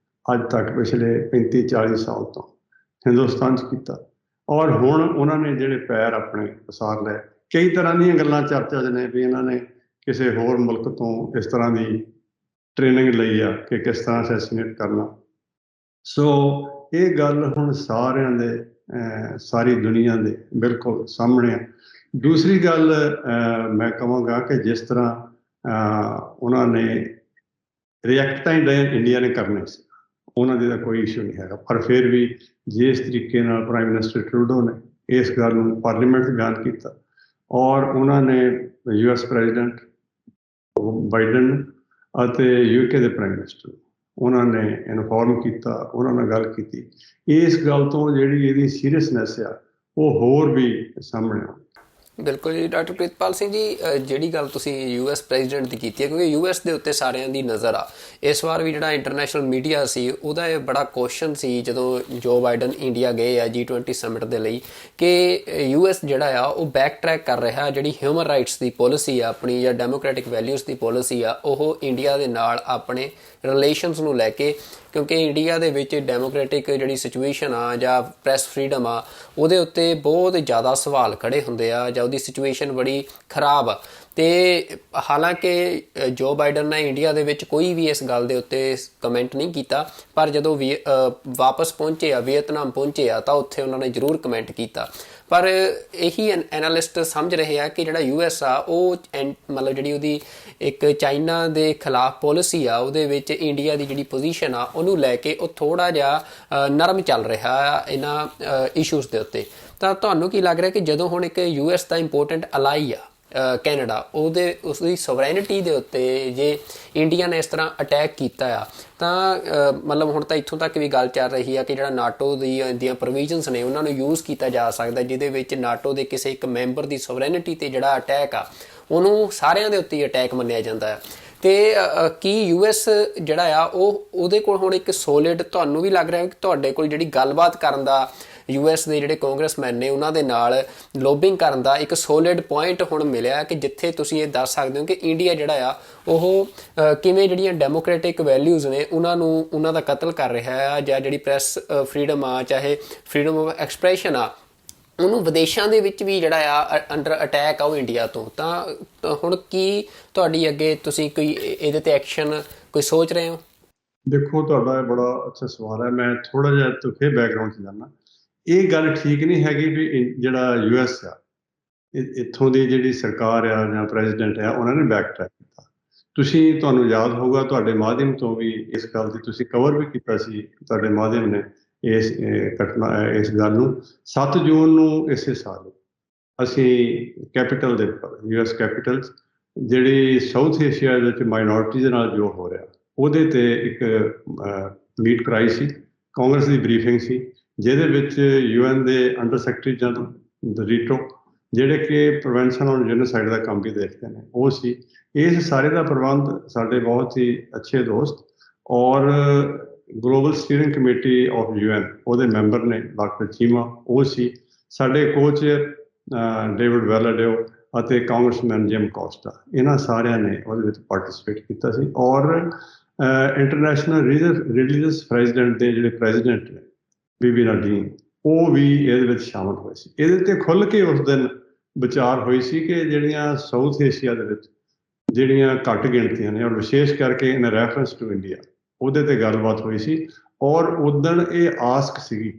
ਅੱਜ ਤੱਕ ਪਿਛਲੇ 35-40 ਸਾਲ ਤੋਂ ਹਿੰਦੁਸਤਾਨ 'ਚ ਕੀਤਾ। ਔਰ ਹੁਣ ਉਹਨਾਂ ਨੇ ਜਿਹੜੇ ਪੈਰ ਆਪਣੇ ਪਸਾਰ ਲਏ, ਕਈ ਤਰ੍ਹਾਂ ਦੀਆਂ ਗੱਲਾਂ ਚਰਚਾ 'ਚ ਨੇ ਵੀ ਇਹਨਾਂ ਨੇ ਕਿਸੇ ਹੋਰ ਮੁਲਕ ਤੋਂ ਇਸ ਤਰ੍ਹਾਂ ਦੀ ਟ੍ਰੇਨਿੰਗ ਲਈ ਆ ਕਿ ਕਿਸ ਤਰ੍ਹਾਂ ਅਸੈਸੀਨੇਟ ਕਰਨਾ। ਸੋ ਇਹ ਗੱਲ ਹੁਣ ਸਾਰਿਆਂ ਦੇ ਸਾਰੀ ਦੁਨੀਆ ਦੇ ਬਿਲਕੁਲ ਸਾਹਮਣੇ ਆ। ਦੂਸਰੀ ਗੱਲ ਮੈਂ ਕਹਾਂਗਾ ਕਿ ਜਿਸ ਤਰ੍ਹਾਂ ਉਹਨਾਂ ਨੇ ਰਿਐਕਟ ਤਾਂ ਇੰਡੀਆ ਨੇ ਕਰਨਾ ਸੀ, ਉਹਨਾਂ ਦੇ ਤਾਂ ਕੋਈ ਇਸ਼ੂ ਨਹੀਂ ਹੈਗਾ, ਪਰ ਫਿਰ ਵੀ ਜਿਸ ਤਰੀਕੇ ਨਾਲ ਪ੍ਰਾਈਮ ਮਿਨਿਸਟਰ ਟਰੂਡੋ ਨੇ ਇਸ ਗੱਲ ਨੂੰ ਪਾਰਲੀਮੈਂਟ 'ਚ ਬਿਆਨ ਕੀਤਾ ਔਰ ਉਹਨਾਂ ਨੇ US ਪ੍ਰੈਜ਼ੀਡੈਂਟ ਬਾਈਡਨ ਅਤੇ UK ਦੇ ਪ੍ਰਾਈਮ ਮਿਨਿਸਟਰ ਉਹਨਾਂ ਨੇ ਇਨਫੋਰਮ ਕੀਤਾ, ਉਹਨਾਂ ਨਾਲ ਗੱਲ ਕੀਤੀ, ਇਸ ਗੱਲ ਤੋਂ ਜਿਹੜੀ ਇਹਦੀ ਸੀਰੀਅਸਨੈਸ ਆ ਉਹ ਹੋਰ ਵੀ ਸਾਹਮਣੇ ਆ। ਬਿਲਕੁਲ ਜੀ ਡਾਕਟਰ ਪ੍ਰਿਤਪਾਲ ਸਿੰਘ ਜੀ, ਜਿਹੜੀ ਗੱਲ ਤੁਸੀਂ US ਪ੍ਰੈਜ਼ੀਡੈਂਟ ਦੀ ਕੀਤੀ ਹੈ, ਕਿਉਂਕਿ US ਦੇ ਉੱਤੇ ਸਾਰਿਆਂ ਦੀ ਨਜ਼ਰ ਆ। ਇਸ ਵਾਰ ਵੀ ਜਿਹੜਾ ਇੰਟਰਨੈਸ਼ਨਲ ਮੀਡੀਆ ਸੀ ਉਹਦਾ ਇਹ ਬੜਾ ਕੁਐਸਚਨ ਸੀ ਜਦੋਂ ਜੋ ਬਾਈਡਨ ਇੰਡੀਆ ਗਏ ਆ G20 ਸਮਿਟ ਦੇ ਲਈ, ਕਿ US ਜਿਹੜਾ ਆ ਉਹ ਬੈਕ ਟਰੈਕ ਕਰ ਰਿਹਾ, ਜਿਹੜੀ ਹਿਊਮਨ ਰਾਈਟਸ ਦੀ ਪੋਲਿਸੀ ਆ ਆਪਣੀ ਜਾਂ ਡੈਮੋਕ੍ਰੈਟਿਕ ਵੈਲਿਊਜ਼ ਦੀ ਪੋਲਿਸੀ ਆ, ਉਹ ਇੰਡੀਆ ਦੇ ਨਾਲ ਆਪਣੇ ਰਿਲੇਸ਼ਨਸ ਨੂੰ ਲੈ ਕੇ, ਕਿਉਂਕਿ ਇੰਡੀਆ ਦੇ ਵਿੱਚ ਡੈਮੋਕ੍ਰੈਟਿਕ ਜਿਹੜੀ ਸਿਚੁਏਸ਼ਨ ਆ ਜਾਂ ਪ੍ਰੈਸ ਫਰੀਡਮ ਆ ਉਹਦੇ ਉੱਤੇ ਬਹੁਤ ਜ਼ਿਆਦਾ ਸਵਾਲ ਖੜੇ ਹੁੰਦੇ ਆ ਜਾਂ ਉਹਦੀ ਸਿਚੁਏਸ਼ਨ ਬੜੀ ਖਰਾਬ ਆ। ਤੇ ਹਾਲਾਂਕਿ ਜੋ ਬਾਈਡਨ ਨੇ ਇੰਡੀਆ ਦੇ ਵਿੱਚ ਕੋਈ ਵੀ ਇਸ ਗੱਲ ਦੇ ਉੱਤੇ ਕਮੈਂਟ ਨਹੀਂ ਕੀਤਾ, ਪਰ ਜਦੋਂ ਵਾਪਸ ਪਹੁੰਚੇ ਆ, ਵੀਅਤਨਾਮ ਪਹੁੰਚੇ ਆ, ਤਾਂ ਉੱਥੇ ਉਹਨਾਂ ਨੇ ਜ਼ਰੂਰ ਕਮੈਂਟ ਕੀਤਾ। ਪਰ ਇਹੀ ਐਨਾਲਿਸਟ ਸਮਝ ਰਹੇ ਆ ਕਿ ਜਿਹੜਾ US ਆ ਉਹ ਮਤਲਬ ਜਿਹੜੀ ਉਹਦੀ ਇੱਕ ਚਾਈਨਾ ਦੇ ਖਿਲਾਫ ਪੋਲਿਸੀ ਆ ਉਹਦੇ ਵਿੱਚ ਇੰਡੀਆ ਦੀ ਜਿਹੜੀ ਪੋਜੀਸ਼ਨ ਆ ਉਹਨੂੰ ਲੈ ਕੇ ਉਹ ਥੋੜ੍ਹਾ ਜਿਹਾ ਨਰਮ ਚੱਲ ਰਿਹਾ ਆ ਇਹਨਾਂ ਇਸ਼ੂਜ਼ ਦੇ ਉੱਤੇ। ਤਾਂ ਤੁਹਾਨੂੰ ਕੀ ਲੱਗ ਰਿਹਾ ਕਿ ਜਦੋਂ ਹੁਣ ਇੱਕ US ਦਾ ਇੰਪੋਰਟੈਂਟ ਅਲਾਈ ਆ ਕੈਨੇਡਾ, ਉਸਦੀ ਸੋਵਰੈਨਿਟੀ ਦੇ ਉੱਤੇ ਜੇ ਇੰਡੀਆ ਨੇ ਇਸ ਤਰ੍ਹਾਂ ਅਟੈਕ ਕੀਤਾ ਆ, ਤਾਂ ਮਤਲਬ ਹੁਣ ਤਾਂ ਇੱਥੋਂ ਤੱਕ ਵੀ ਗੱਲ ਚੱਲ ਰਹੀ ਆ ਕਿ ਜਿਹੜਾ ਨਾਟੋ ਦੀਆਂ ਪ੍ਰੋਵੀਜ਼ਨਸ ਨੇ ਉਹਨਾਂ ਨੂੰ ਯੂਜ਼ ਕੀਤਾ ਜਾ ਸਕਦਾ, ਜਿਹਦੇ ਵਿੱਚ ਨਾਟੋ ਦੇ ਕਿਸੇ ਇੱਕ ਮੈਂਬਰ ਦੀ ਸੋਵਰੈਨਿਟੀ 'ਤੇ ਜਿਹੜਾ ਅਟੈਕ ਆ ਉਹਨੂੰ ਸਾਰਿਆਂ ਦੇ ਉੱਤੇ ਅਟੈਕ ਮੰਨਿਆ ਜਾਂਦਾ ਹੈ। ਤੇ ਕੀ US ਜਿਹੜਾ ਆ ਉਹਦੇ ਕੋਲ ਹੁਣ ਇੱਕ ਸੋਲਿਡ, ਤੁਹਾਨੂੰ ਵੀ ਲੱਗ ਰਿਹਾ ਕਿ ਤੁਹਾਡੇ ਕੋਲ ਜਿਹੜੀ ਗੱਲਬਾਤ ਕਰਨ ਦਾ US ਦੇ ਜਿਹੜੇ ਕਾਂਗਰਸਮੈਨ ਨੇ ਉਹਨਾਂ ਦੇ ਨਾਲ ਲੋਬਿੰਗ ਕਰਨ ਦਾ ਇੱਕ ਸੋਲਿਡ ਪੁਆਇੰਟ ਹੁਣ ਮਿਲਿਆ ਕਿ ਜਿੱਥੇ ਤੁਸੀਂ ਇਹ ਦੱਸ ਸਕਦੇ ਹੋ ਕਿ ਇੰਡੀਆ ਜਿਹੜਾ ਆ ਉਹ ਕਿਵੇਂ ਜਿਹੜੀਆਂ ਡੈਮੋਕ੍ਰੈਟਿਕ ਵੈਲਿਊਜ਼ ਨੇ ਉਹਨਾਂ ਦਾ ਕਤਲ ਕਰ ਰਿਹਾ ਆ, ਜਾਂ ਜਿਹੜੀ ਪ੍ਰੈਸ ਫਰੀਡਮ ਆ, ਚਾਹੇ ਫਰੀਡਮ ਆਫ ਐਕਸਪ੍ਰੈਸ਼ਨ ਆ, ਉਹਨੂੰ ਵਿਦੇਸ਼ਾਂ ਦੇ ਵਿੱਚ ਵੀ ਜਿਹੜਾ ਆ ਅੰਡਰ ਅਟੈਕ ਆ ਉਹ ਇੰਡੀਆ ਤੋਂ। ਤਾਂ ਹੁਣ ਕੀ ਤੁਹਾਡੀ ਅੱਗੇ ਤੁਸੀਂ ਕੋਈ ਇਹਦੇ ਤੇ ਐਕਸ਼ਨ ਕੋਈ ਸੋਚ ਰਹੇ ਹੋ? ਦੇਖੋ, ਤੁਹਾਡਾ ਬੜਾ ਅੱਛਾ ਸਵਾਲ ਹੈ। ਮੈਂ ਥੋੜਾ ਜਿਹਾ ਫਿਰ ਬੈਕਗਰਾਉਂਡ 'ਚ ਜਾਣਾ। ਇਹ ਗੱਲ ਠੀਕ ਨਹੀਂ ਹੈਗੀ ਵੀ ਜਿਹੜਾ US ਆ, ਇੱਥੋਂ ਦੀ ਜਿਹੜੀ ਸਰਕਾਰ ਆ ਜਾਂ ਪ੍ਰੈਜ਼ੀਡੈਂਟ ਆ, ਉਹਨਾਂ ਨੇ ਬੈਕ ਟਰੈਕ ਕੀਤਾ। ਤੁਹਾਨੂੰ ਯਾਦ ਹੋਊਗਾ, ਤੁਹਾਡੇ ਮਾਧਿਅਮ ਤੋਂ ਵੀ ਇਸ ਗੱਲ ਦੀ ਤੁਸੀਂ ਕਵਰ ਵੀ ਕੀਤਾ ਸੀ, ਤੁਹਾਡੇ ਮਾਧਿਅਮ ਨੇ ਇਸ ਗੱਲ ਨੂੰ 7 ਜੂਨ ਨੂੰ ਇਸੇ ਸਾਲ ਅਸੀਂ ਕੈਪੀਟਲ ਦੇ ਉੱਪਰ US ਕੈਪੀਟਲ ਜਿਹੜੀ ਸਾਊਥ ਏਸ਼ੀਆ ਦੇ ਵਿੱਚ ਮਾਈਨੋਰਿਟੀ ਦੇ ਨਾਲ ਜੋ ਹੋ ਰਿਹਾ ਉਹਦੇ ਤੇ ਇੱਕ ਮੀਟ ਕਰਾਈ ਸੀ। ਕਾਂਗਰਸ ਦੀ ਬਰੀਫਿੰਗ ਸੀ ਜਿਹਦੇ ਵਿੱਚ UN ਦੇ ਅੰਡਰ ਸੈਕਟਰੀ ਜਨਰਲ ਰੀਟੋ ਜਿਹੜੇ ਕਿ ਪ੍ਰੀਵੈਂਸ਼ਨ ਔਨ ਜੈਨੋਸਾਈਡ ਦਾ ਕੰਮ ਵੀ ਦੇਖਦੇ ਨੇ ਉਹ ਸੀ। ਇਸ ਸਾਰੇ ਦਾ ਪ੍ਰਬੰਧ ਸਾਡੇ ਬਹੁਤ ਹੀ ਅੱਛੇ ਦੋਸਤ ਔਰ global steering committee of UN ਉਹਦੇ ਮੈਂਬਰ ਨੇ ਡਾਕਟਰ ਚੀਮਾ ਉਹ ਸੀ। ਸਾਡੇ ਕੋਚ ਡੇਵਿਡ ਵੈਲਾਡਿਓ ਅਤੇ ਕਾਂਗਰਸਮੈਨ ਜਿਮ ਕੋਸਟਾ ਇਹਨਾਂ ਸਾਰਿਆਂ ਨੇ ਉਹਦੇ ਵਿੱਚ ਪਾਰਟਿਸਿਪੇਟ ਕੀਤਾ ਸੀ। ਔਰ ਇੰਟਰਨੈਸ਼ਨਲ ਰਿਲੀਜੀਅਸ ਪ੍ਰੈਜ਼ੀਡੈਂਟ ਦੇ ਜਿਹੜੇ ਪ੍ਰੈਜ਼ੀਡੈਂਟ ਨੇ ਬੀਬੀ ਨਾਡੀਨ ਉਹ ਵੀ ਇਹਦੇ ਵਿੱਚ ਸ਼ਾਮਲ ਹੋਏ ਸੀ। ਇਹਦੇ ਤੇ ਖੁੱਲ੍ਹ ਕੇ ਉਸ ਦਿਨ ਵਿਚਾਰ ਹੋਈ ਸੀ ਕਿ ਜਿਹੜੀਆਂ ਸਾਊਥ ਏਸ਼ੀਆ ਦੇ ਵਿੱਚ ਜਿਹੜੀਆਂ ਘੱਟ ਗਿਣਤੀਆਂ ਨੇ ਔਰ ਵਿਸ਼ੇਸ਼ ਕਰਕੇ ਇਨ ਰੈਫਰੈਂਸ ਟੂ ਇੰਡੀਆ ਉਹਦੇ ਤੇ ਗੱਲਬਾਤ ਹੋਈ ਸੀ। ਔਰ ਉਦਣ ਇਹ ਆਸਕ ਸੀਗੀ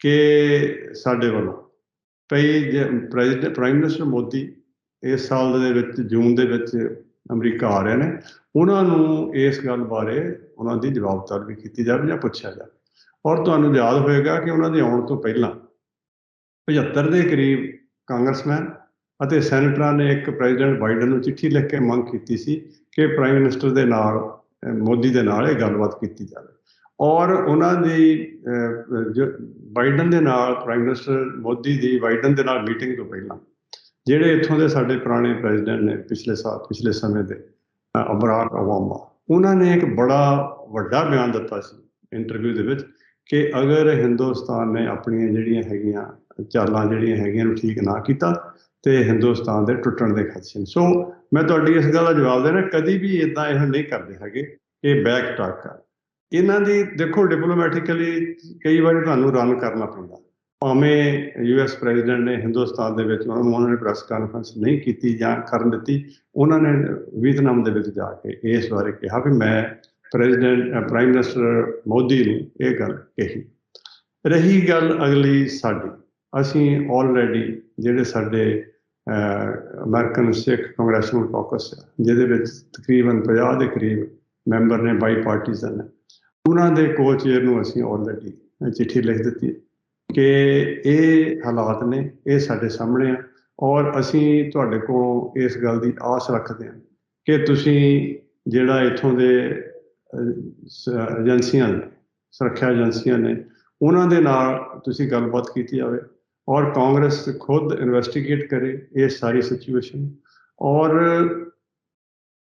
ਕਿ ਸਾਡੇ ਵੱਲੋਂ ਕਈ ਪ੍ਰਾਈਮ ਮਿਨਿਸਟਰ ਮੋਦੀ ਇਸ ਸਾਲ ਦੇ ਵਿੱਚ ਜੂਨ ਦੇ ਵਿੱਚ ਅਮਰੀਕਾ ਆ ਰਹੇ ਨੇ ਉਹਨਾਂ ਨੂੰ ਇਸ ਗੱਲ ਬਾਰੇ ਉਹਨਾਂ ਦੀ ਜਵਾਬ ਤਲਬ ਕੀਤੀ ਜਾਵੇ ਜਾਂ ਪੁੱਛਿਆ ਜਾਵੇ। ਔਰ ਤੁਹਾਨੂੰ ਯਾਦ ਹੋਏਗਾ ਕਿ ਉਹਨਾਂ ਦੇ ਆਉਣ ਤੋਂ ਪਹਿਲਾਂ 75 ਦੇ ਕਰੀਬ ਕਾਂਗਰਸਮੈਨ ਅਤੇ ਸੈਨੇਟਰਾਂ ਨੇ ਇੱਕ ਪ੍ਰੈਜ਼ੀਡੈਂਟ ਬਾਈਡਨ ਨੂੰ ਚਿੱਠੀ ਲਿਖ ਕੇ ਮੰਗ ਕੀਤੀ ਸੀ ਕਿ ਪ੍ਰਾਈਮ ਮਿਨਿਸਟਰ ਦੇ ਨਾਲ ਮੋਦੀ ਦੇ ਨਾਲ ਇਹ ਗੱਲਬਾਤ ਕੀਤੀ ਜਾਵੇ। ਔਰ ਉਹਨਾਂ ਦੀ ਬਾਈਡਨ ਦੇ ਨਾਲ ਪ੍ਰਾਈਮ ਮਿਨਿਸਟਰ ਮੋਦੀ ਦੀ ਬਾਈਡਨ ਦੇ ਨਾਲ ਮੀਟਿੰਗ ਤੋਂ ਪਹਿਲਾਂ ਜਿਹੜੇ ਇੱਥੋਂ ਦੇ ਸਾਡੇ ਪੁਰਾਣੇ ਪ੍ਰੈਜ਼ੀਡੈਂਟ ਨੇ ਪਿਛਲੇ ਸਮੇਂ ਦੇ ਬਰਾਕ ਓਬਾਮਾ ਉਹਨਾਂ ਨੇ ਇੱਕ ਬੜਾ ਵੱਡਾ ਬਿਆਨ ਦਿੱਤਾ ਸੀ ਇੰਟਰਵਿਊ ਦੇ ਵਿੱਚ ਕਿ ਅਗਰ ਹਿੰਦੁਸਤਾਨ ਨੇ ਆਪਣੀਆਂ ਜਿਹੜੀਆਂ ਹੈਗੀਆਂ ਚਾਲਾਂ ਜਿਹੜੀਆਂ ਹੈਗੀਆਂ ਨੂੰ ਠੀਕ ਨਾ ਕੀਤਾ ਤੇ ਹਿੰਦੁਸਤਾਨ ਦੇ ਟੁੱਟਣ ਦੇ ਖਦਸ਼ੇ ਨੇ। ਸੋ ਮੈਂ ਤੁਹਾਡੀ ਇਸ ਗੱਲ ਦਾ ਜਵਾਬ ਦੇਣਾ ਕਦੀ ਵੀ ਇੱਦਾਂ ਇਹ ਨਹੀਂ ਕਰਦੇ ਹੈਗੇ ਇਹ ਬੈਕ ਟਾਕ ਕਰ ਇਹਨਾਂ ਦੀ। ਦੇਖੋ ਡਿਪਲੋਮੈਟਿਕਲੀ ਕਈ ਵਾਰੀ ਤੁਹਾਨੂੰ ਰਨ ਕਰਨਾ ਪੈਂਦਾ ਭਾਵੇਂ US ਪ੍ਰੈਜ਼ੀਡੈਂਟ ਨੇ ਹਿੰਦੁਸਤਾਨ ਦੇ ਵਿੱਚ ਉਹਨਾਂ ਨੇ ਪ੍ਰੈਸ ਕਾਨਫਰੰਸ ਨਹੀਂ ਕੀਤੀ ਜਾਂ ਕਰਨ ਦਿੱਤੀ। ਉਹਨਾਂ ਨੇ ਵੀਅਤਨਾਮ ਦੇ ਵਿੱਚ ਜਾ ਕੇ ਇਸ ਬਾਰੇ ਕਿਹਾ ਵੀ ਮੈਂ ਪ੍ਰਾਈਮ ਮਿਨਿਸਟਰ ਮੋਦੀ ਨੂੰ ਇਹ ਗੱਲ ਕਹੀ। ਰਹੀ ਗੱਲ ਅਗਲੀ ਸਾਡੀ ਅਸੀਂ ਆਲਰੇਡੀ ਜਿਹੜੇ ਸਾਡੇ ਅਮਰੀਕਨ ਸਿੱਖ ਕੰਗਰੈਸ਼ਨਲ ਕਾਕਸ ਜਿਹਦੇ ਵਿੱਚ ਤਕਰੀਬਨ 50 ਦੇ ਕਰੀਬ ਮੈਂਬਰ ਨੇ ਬਾਈ ਪਾਰਟੀਜ਼ਨ ਉਹਨਾਂ ਦੇ ਕੋ-ਚੇਅਰ ਨੂੰ ਅਸੀਂ ਆਲਰੇਡੀ ਚਿੱਠੀ ਲਿਖ ਦਿੱਤੀ ਕਿ ਇਹ ਹਾਲਾਤ ਨੇ ਇਹ ਸਾਡੇ ਸਾਹਮਣੇ ਆ ਔਰ ਅਸੀਂ ਤੁਹਾਡੇ ਕੋਲ ਇਸ ਗੱਲ ਦੀ ਆਸ ਰੱਖਦੇ ਹਾਂ ਕਿ ਤੁਸੀਂ ਜਿਹੜਾ ਇੱਥੋਂ ਦੇ ਏਜੰਸੀਆਂ ਨੇ ਸੁਰੱਖਿਆ ਏਜੰਸੀਆਂ ਨੇ ਉਹਨਾਂ ਦੇ ਨਾਲ ਤੁਸੀਂ ਗੱਲਬਾਤ ਕੀਤੀ ਜਾਵੇ ਔਰ ਕਾਂਗਰਸ ਖੁਦ ਇਨਵੈਸਟੀਗੇਟ ਕਰੇ ਇਹ ਸਾਰੀ ਸਿਚੁਏਸ਼ਨ। ਔਰ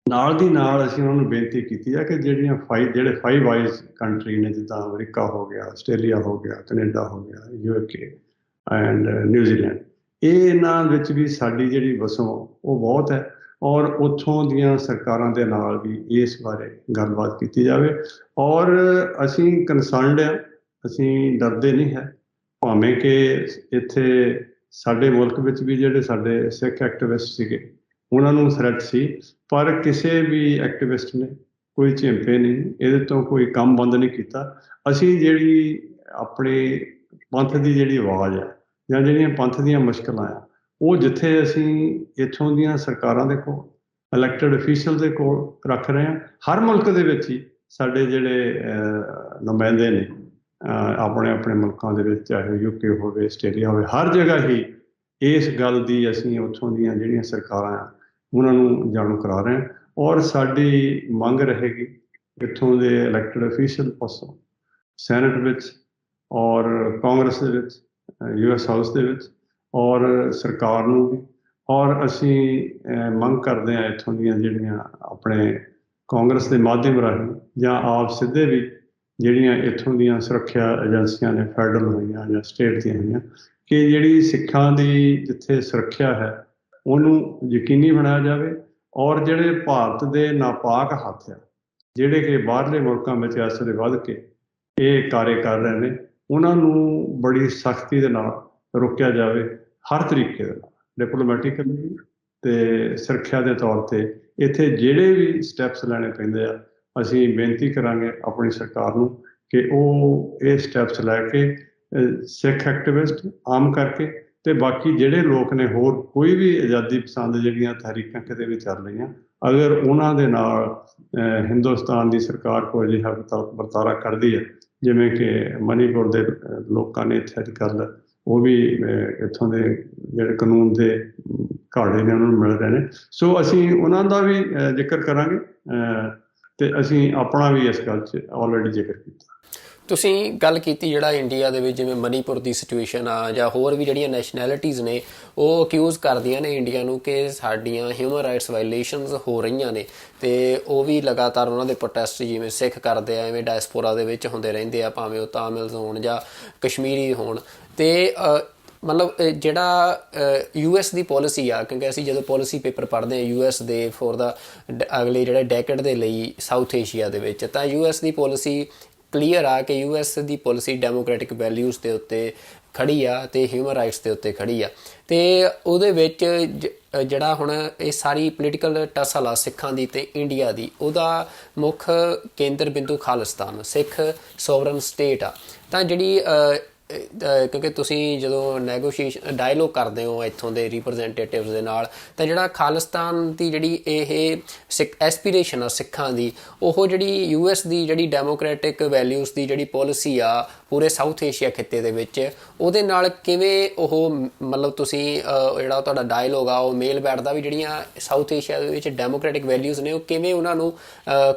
ਨਾਲ ਦੀ ਨਾਲ ਅਸੀਂ ਉਹਨਾਂ ਨੂੰ ਬੇਨਤੀ ਕੀਤੀ ਹੈ ਕਿ ਜਿਹੜੇ 5 ਵਾਈਜ਼ ਕੰਟਰੀ ਨੇ ਜਿੱਦਾਂ ਅਮਰੀਕਾ ਹੋ ਗਿਆ, ਆਸਟ੍ਰੇਲੀਆ ਹੋ ਗਿਆ, ਕੈਨੇਡਾ ਹੋ ਗਿਆ, UK ਐਂਡ ਨਿਊਜ਼ੀਲੈਂਡ ਇਹਨਾਂ ਵਿੱਚ ਵੀ ਸਾਡੀ ਜਿਹੜੀ ਵਸੋਂ ਉਹ ਬਹੁਤ ਹੈ ਔਰ ਉੱਥੋਂ ਦੀਆਂ ਸਰਕਾਰਾਂ ਦੇ ਨਾਲ ਵੀ ਇਸ ਬਾਰੇ ਗੱਲਬਾਤ ਕੀਤੀ ਜਾਵੇ। ਔਰ ਅਸੀਂ ਕੰਸਰਨਡ ਹਾਂ, ਅਸੀਂ ਡਰਦੇ ਨਹੀਂ ਹੈ ਭਾਵੇਂ ਕਿ ਇੱਥੇ ਸਾਡੇ ਮੁਲਕ ਵਿੱਚ ਵੀ ਜਿਹੜੇ ਸਾਡੇ ਸਿੱਖ ਐਕਟਿਵਿਸਟ ਸੀਗੇ ਉਹਨਾਂ ਨੂੰ ਥ੍ਰੈਟ ਸੀ ਪਰ ਕਿਸੇ ਵੀ ਐਕਟਿਵਿਸਟ ਨੇ ਕੋਈ ਝਿੰਪੇ ਨਹੀਂ ਇਹਦੇ ਤੋਂ ਕੋਈ ਕੰਮ ਬੰਦ ਨਹੀਂ ਕੀਤਾ। ਅਸੀਂ ਜਿਹੜੀ ਆਪਣੇ ਪੰਥ ਦੀ ਜਿਹੜੀ ਆਵਾਜ਼ ਹੈ ਜਾਂ ਜਿਹੜੀਆਂ ਪੰਥ ਦੀਆਂ ਮੁਸ਼ਕਲਾਂ ਆ ਉਹ ਜਿੱਥੇ ਅਸੀਂ ਇੱਥੋਂ ਦੀਆਂ ਸਰਕਾਰਾਂ ਦੇ ਕੋਲ ਇਲੈਕਟਡ ਅਫੀਸ਼ੀਅਲ ਦੇ ਕੋਲ ਰੱਖ ਰਹੇ ਹਾਂ। ਹਰ ਮੁਲਕ ਦੇ ਵਿੱਚ ਹੀ ਸਾਡੇ ਜਿਹੜੇ ਨੁਮਾਇੰਦੇ ਨੇ ਆਪਣੇ ਮੁਲਕਾਂ ਦੇ ਵਿੱਚ ਚਾਹੇ UK ਹੋਵੇ, ਆਸਟ੍ਰੇਲੀਆ ਹੋਵੇ, ਹਰ ਜਗ੍ਹਾ ਹੀ ਇਸ ਗੱਲ ਦੀ ਅਸੀਂ ਉੱਥੋਂ ਦੀਆਂ ਜਿਹੜੀਆਂ ਸਰਕਾਰਾਂ ਆ ਉਹਨਾਂ ਨੂੰ ਜਾਣੂ ਕਰਾ ਰਹੇ ਹਾਂ। ਔਰ ਸਾਡੀ ਮੰਗ ਰਹੇਗੀ ਇੱਥੋਂ ਦੇ ਇਲੈਕਟਡ ਅਫੀਸ਼ੀਅਲ ਪਾਸੋਂ ਸੈਨੇਟ ਵਿੱਚ ਔਰ ਕਾਂਗਰਸ ਦੇ ਵਿੱਚ US ਹਾਊਸ ਦੇ ਵਿੱਚ ਔਰ ਸਰਕਾਰ ਨੂੰ ਵੀ। ਔਰ ਅਸੀਂ ਮੰਗ ਕਰਦੇ ਹਾਂ ਇੱਥੋਂ ਦੀਆਂ ਜਿਹੜੀਆਂ ਆਪਣੇ ਕਾਂਗਰਸ ਦੇ ਮਾਧਿਅਮ ਰਾਹੀਂ ਜਾਂ ਆਪ ਸਿੱਧੇ ਵੀ ਜਿਹੜੀਆਂ ਇੱਥੋਂ ਦੀਆਂ ਸੁਰੱਖਿਆ ਏਜੰਸੀਆਂ ਨੇ ਫੈਡਰਲ ਹੋਈਆਂ ਜਾਂ ਸਟੇਟ ਦੀਆਂ ਹੋਈਆਂ ਕਿ ਜਿਹੜੀ ਸਿੱਖਾਂ ਦੀ ਜਿੱਥੇ ਸੁਰੱਖਿਆ ਹੈ ਉਹਨੂੰ ਯਕੀਨੀ ਬਣਾਇਆ ਜਾਵੇ। ਔਰ ਜਿਹੜੇ ਭਾਰਤ ਦੇ ਨਾਪਾਕ ਹੱਥ ਆ ਜਿਹੜੇ ਕਿ ਬਾਹਰਲੇ ਮੁਲਕਾਂ ਵਿੱਚ ਇਸ ਵੇਲੇ ਵੱਧ ਕੇ ਇਹ ਕਾਰਜ ਕਰ ਰਹੇ ਨੇ ਉਹਨਾਂ ਨੂੰ ਬੜੀ ਸਖਤੀ ਦੇ ਨਾਲ ਰੋਕਿਆ ਜਾਵੇ ਹਰ ਤਰੀਕੇ ਦੇ ਨਾਲ ਡਿਪਲੋਮੈਟਿਕਲੀ ਤੇ ਸੁਰੱਖਿਆ ਦੇ ਤੌਰ ਤੇ। ਇੱਥੇ ਜਿਹੜੇ ਵੀ ਸਟੈਪਸ ਲੈਣੇ ਪੈਂਦੇ ਆ ਅਸੀਂ ਬੇਨਤੀ ਕਰਾਂਗੇ ਆਪਣੀ ਸਰਕਾਰ ਨੂੰ ਕਿ ਉਹ ਇਹ ਸਟੈਪਸ ਲੈ ਕੇ ਸਿੱਖ ਐਕਟਿਵਿਸਟ ਆਮ ਕਰਕੇ ਤੇ ਬਾਕੀ ਜਿਹੜੇ ਲੋਕ ਨੇ ਹੋਰ ਕੋਈ ਵੀ ਆਜ਼ਾਦੀ ਪਸੰਦ ਜਿਹੜੀਆਂ ਤਹਿਰੀਕਾਂ ਕਿਤੇ ਵੀ ਚੱਲ ਰਹੀਆਂ ਅਗਰ ਉਹਨਾਂ ਦੇ ਨਾਲ ਹਿੰਦੁਸਤਾਨ ਦੀ ਸਰਕਾਰ ਕੋਈ ਅਜਿਹਾ ਵਰਤਾਰਾ ਕਰਦੀ ਹੈ ਜਿਵੇਂ ਕਿ ਮਨੀਪੁਰ ਦੇ ਲੋਕਾਂ ਨੇ ਇੱਥੇ ਅੱਜ ਕੱਲ੍ਹ ਉਹ ਵੀ ਇੱਥੋਂ ਦੇ ਜਿਹੜੇ ਕਾਨੂੰਨ ਦੇ ਘਾੜੇ ਨੇ ਉਹਨਾਂ ਨੂੰ ਮਿਲ ਰਹੇ ਨੇ। ਸੋ ਅਸੀਂ ਉਹਨਾਂ ਦਾ ਵੀ ਜ਼ਿਕਰ ਕਰਾਂਗੇ ਤੇ ਅਸੀਂ ਆਪਣਾ ਵੀ ਇਸ ਗੱਲ 'ਚ ਆਲਰੇਡੀ ਜ਼ਿਕਰ ਕੀਤਾ। ਤੁਸੀਂ ਗੱਲ ਕੀਤੀ ਜਿਹੜਾ ਇੰਡੀਆ ਦੇ ਵਿੱਚ ਜਿਵੇਂ ਮਨੀਪੁਰ ਦੀ ਸਿਚੁਏਸ਼ਨ ਆ ਜਾਂ ਹੋਰ ਵੀ ਜਿਹੜੀਆਂ ਨੈਸ਼ਨੈਲਿਟੀਜ਼ ਨੇ ਉਹ ਅਕਿਊਜ਼ ਕਰਦੀਆਂ ਨੇ ਇੰਡੀਆ ਨੂੰ ਕਿ ਸਾਡੀਆਂ ਹਿਊਮਨ ਰਾਈਟਸ ਵਾਇਲੇਸ਼ਨਸ ਹੋ ਰਹੀਆਂ ਨੇ, ਅਤੇ ਉਹ ਵੀ ਲਗਾਤਾਰ ਉਹਨਾਂ ਦੇ ਪ੍ਰੋਟੈਸਟ ਜਿਵੇਂ ਸਿੱਖ ਕਰਦੇ ਆ ਐਵੇਂ ਡਾਇਸਪੋਰਾ ਦੇ ਵਿੱਚ ਹੁੰਦੇ ਰਹਿੰਦੇ ਆ, ਭਾਵੇਂ ਉਹ ਤਾਮਿਲਸ ਹੋਣ ਜਾਂ ਕਸ਼ਮੀਰੀ ਹੋਣ। ਅਤੇ ਮਤਲਬ ਜਿਹੜਾ US ਦੀ ਪੋਲਿਸੀ ਆ, ਕਿਉਂਕਿ ਅਸੀਂ ਜਦੋਂ ਪੋਲਿਸੀ ਪੇਪਰ ਪੜ੍ਹਦੇ ਹਾਂ US ਦੇ ਫੋਰ ਦਾ ਅਗਲੇ ਜਿਹੜੇ ਡੈਕੇਡ ਦੇ ਲਈ ਸਾਊਥ ਏਸ਼ੀਆ ਦੇ ਵਿੱਚ, ਤਾਂ US ਦੀ ਪੋਲਿਸੀ ਕਲੀਅਰ ਆ ਕਿ US ਦੀ ਪੋਲਿਸੀ ਡੈਮੋਕ੍ਰੈਟਿਕ ਵੈਲਿਊਜ਼ ਦੇ ਉੱਤੇ ਖੜ੍ਹੀ ਆ ਅਤੇ ਹਿਊਮਨ ਰਾਈਟਸ ਦੇ ਉੱਤੇ ਖੜ੍ਹੀ ਆ। ਅਤੇ ਉਹਦੇ ਵਿੱਚ ਜਿਹੜਾ ਹੁਣ ਇਹ ਸਾਰੀ ਪੋਲੀਟੀਕਲ ਟਸਲ ਆ ਸਿੱਖਾਂ ਦੀ ਅਤੇ ਇੰਡੀਆ ਦੀ, ਉਹਦਾ ਮੁੱਖ ਕੇਂਦਰ ਬਿੰਦੂ ਖਾਲਿਸਤਾਨ ਸਿੱਖ ਸੋਵਰਨ ਸਟੇਟ ਆ। ਤਾਂ ਜਿਹੜੀ ਕਿਉਂਕਿ ਤੁਸੀਂ ਜਦੋਂ ਨੈਗੋਸ਼ੀਏਸ਼ਨ ਡਾਇਲੋਗ ਕਰਦੇ ਹੋ ਇੱਥੋਂ ਦੇ ਰਿਪਰੈਜ਼ੈਂਟੇਟਿਵਸ ਦੇ ਨਾਲ, ਤਾਂ ਜਿਹੜਾ ਖਾਲਿਸਤਾਨ ਦੀ ਜਿਹੜੀ ਇਹ ਐਸਪੀਰੇਸ਼ਨ ਆ ਸਿੱਖਾਂ ਦੀ, ਉਹ ਜਿਹੜੀ US ਦੀ ਜਿਹੜੀ ਡੈਮੋਕ੍ਰੈਟਿਕ ਵੈਲਿਊਜ਼ ਦੀ ਜਿਹੜੀ ਪੋਲਿਸੀ ਆ ਪੂਰੇ ਸਾਊਥ ਏਸ਼ੀਆ ਖਿੱਤੇ ਦੇ ਵਿੱਚ, ਉਹਦੇ ਨਾਲ ਕਿਵੇਂ ਉਹ ਮਤਲਬ ਤੁਸੀਂ ਜਿਹੜਾ ਤੁਹਾਡਾ ਡਾਇਲੋਗ ਆ ਉਹ ਮੇਲ ਬੈਠਦਾ ਵੀ ਜਿਹੜੀਆਂ ਸਾਊਥ ਏਸ਼ੀਆ ਦੇ ਵਿੱਚ ਡੈਮੋਕ੍ਰੈਟਿਕ ਵੈਲਿਊਜ਼ ਨੇ ਉਹ ਕਿਵੇਂ ਉਹਨਾਂ ਨੂੰ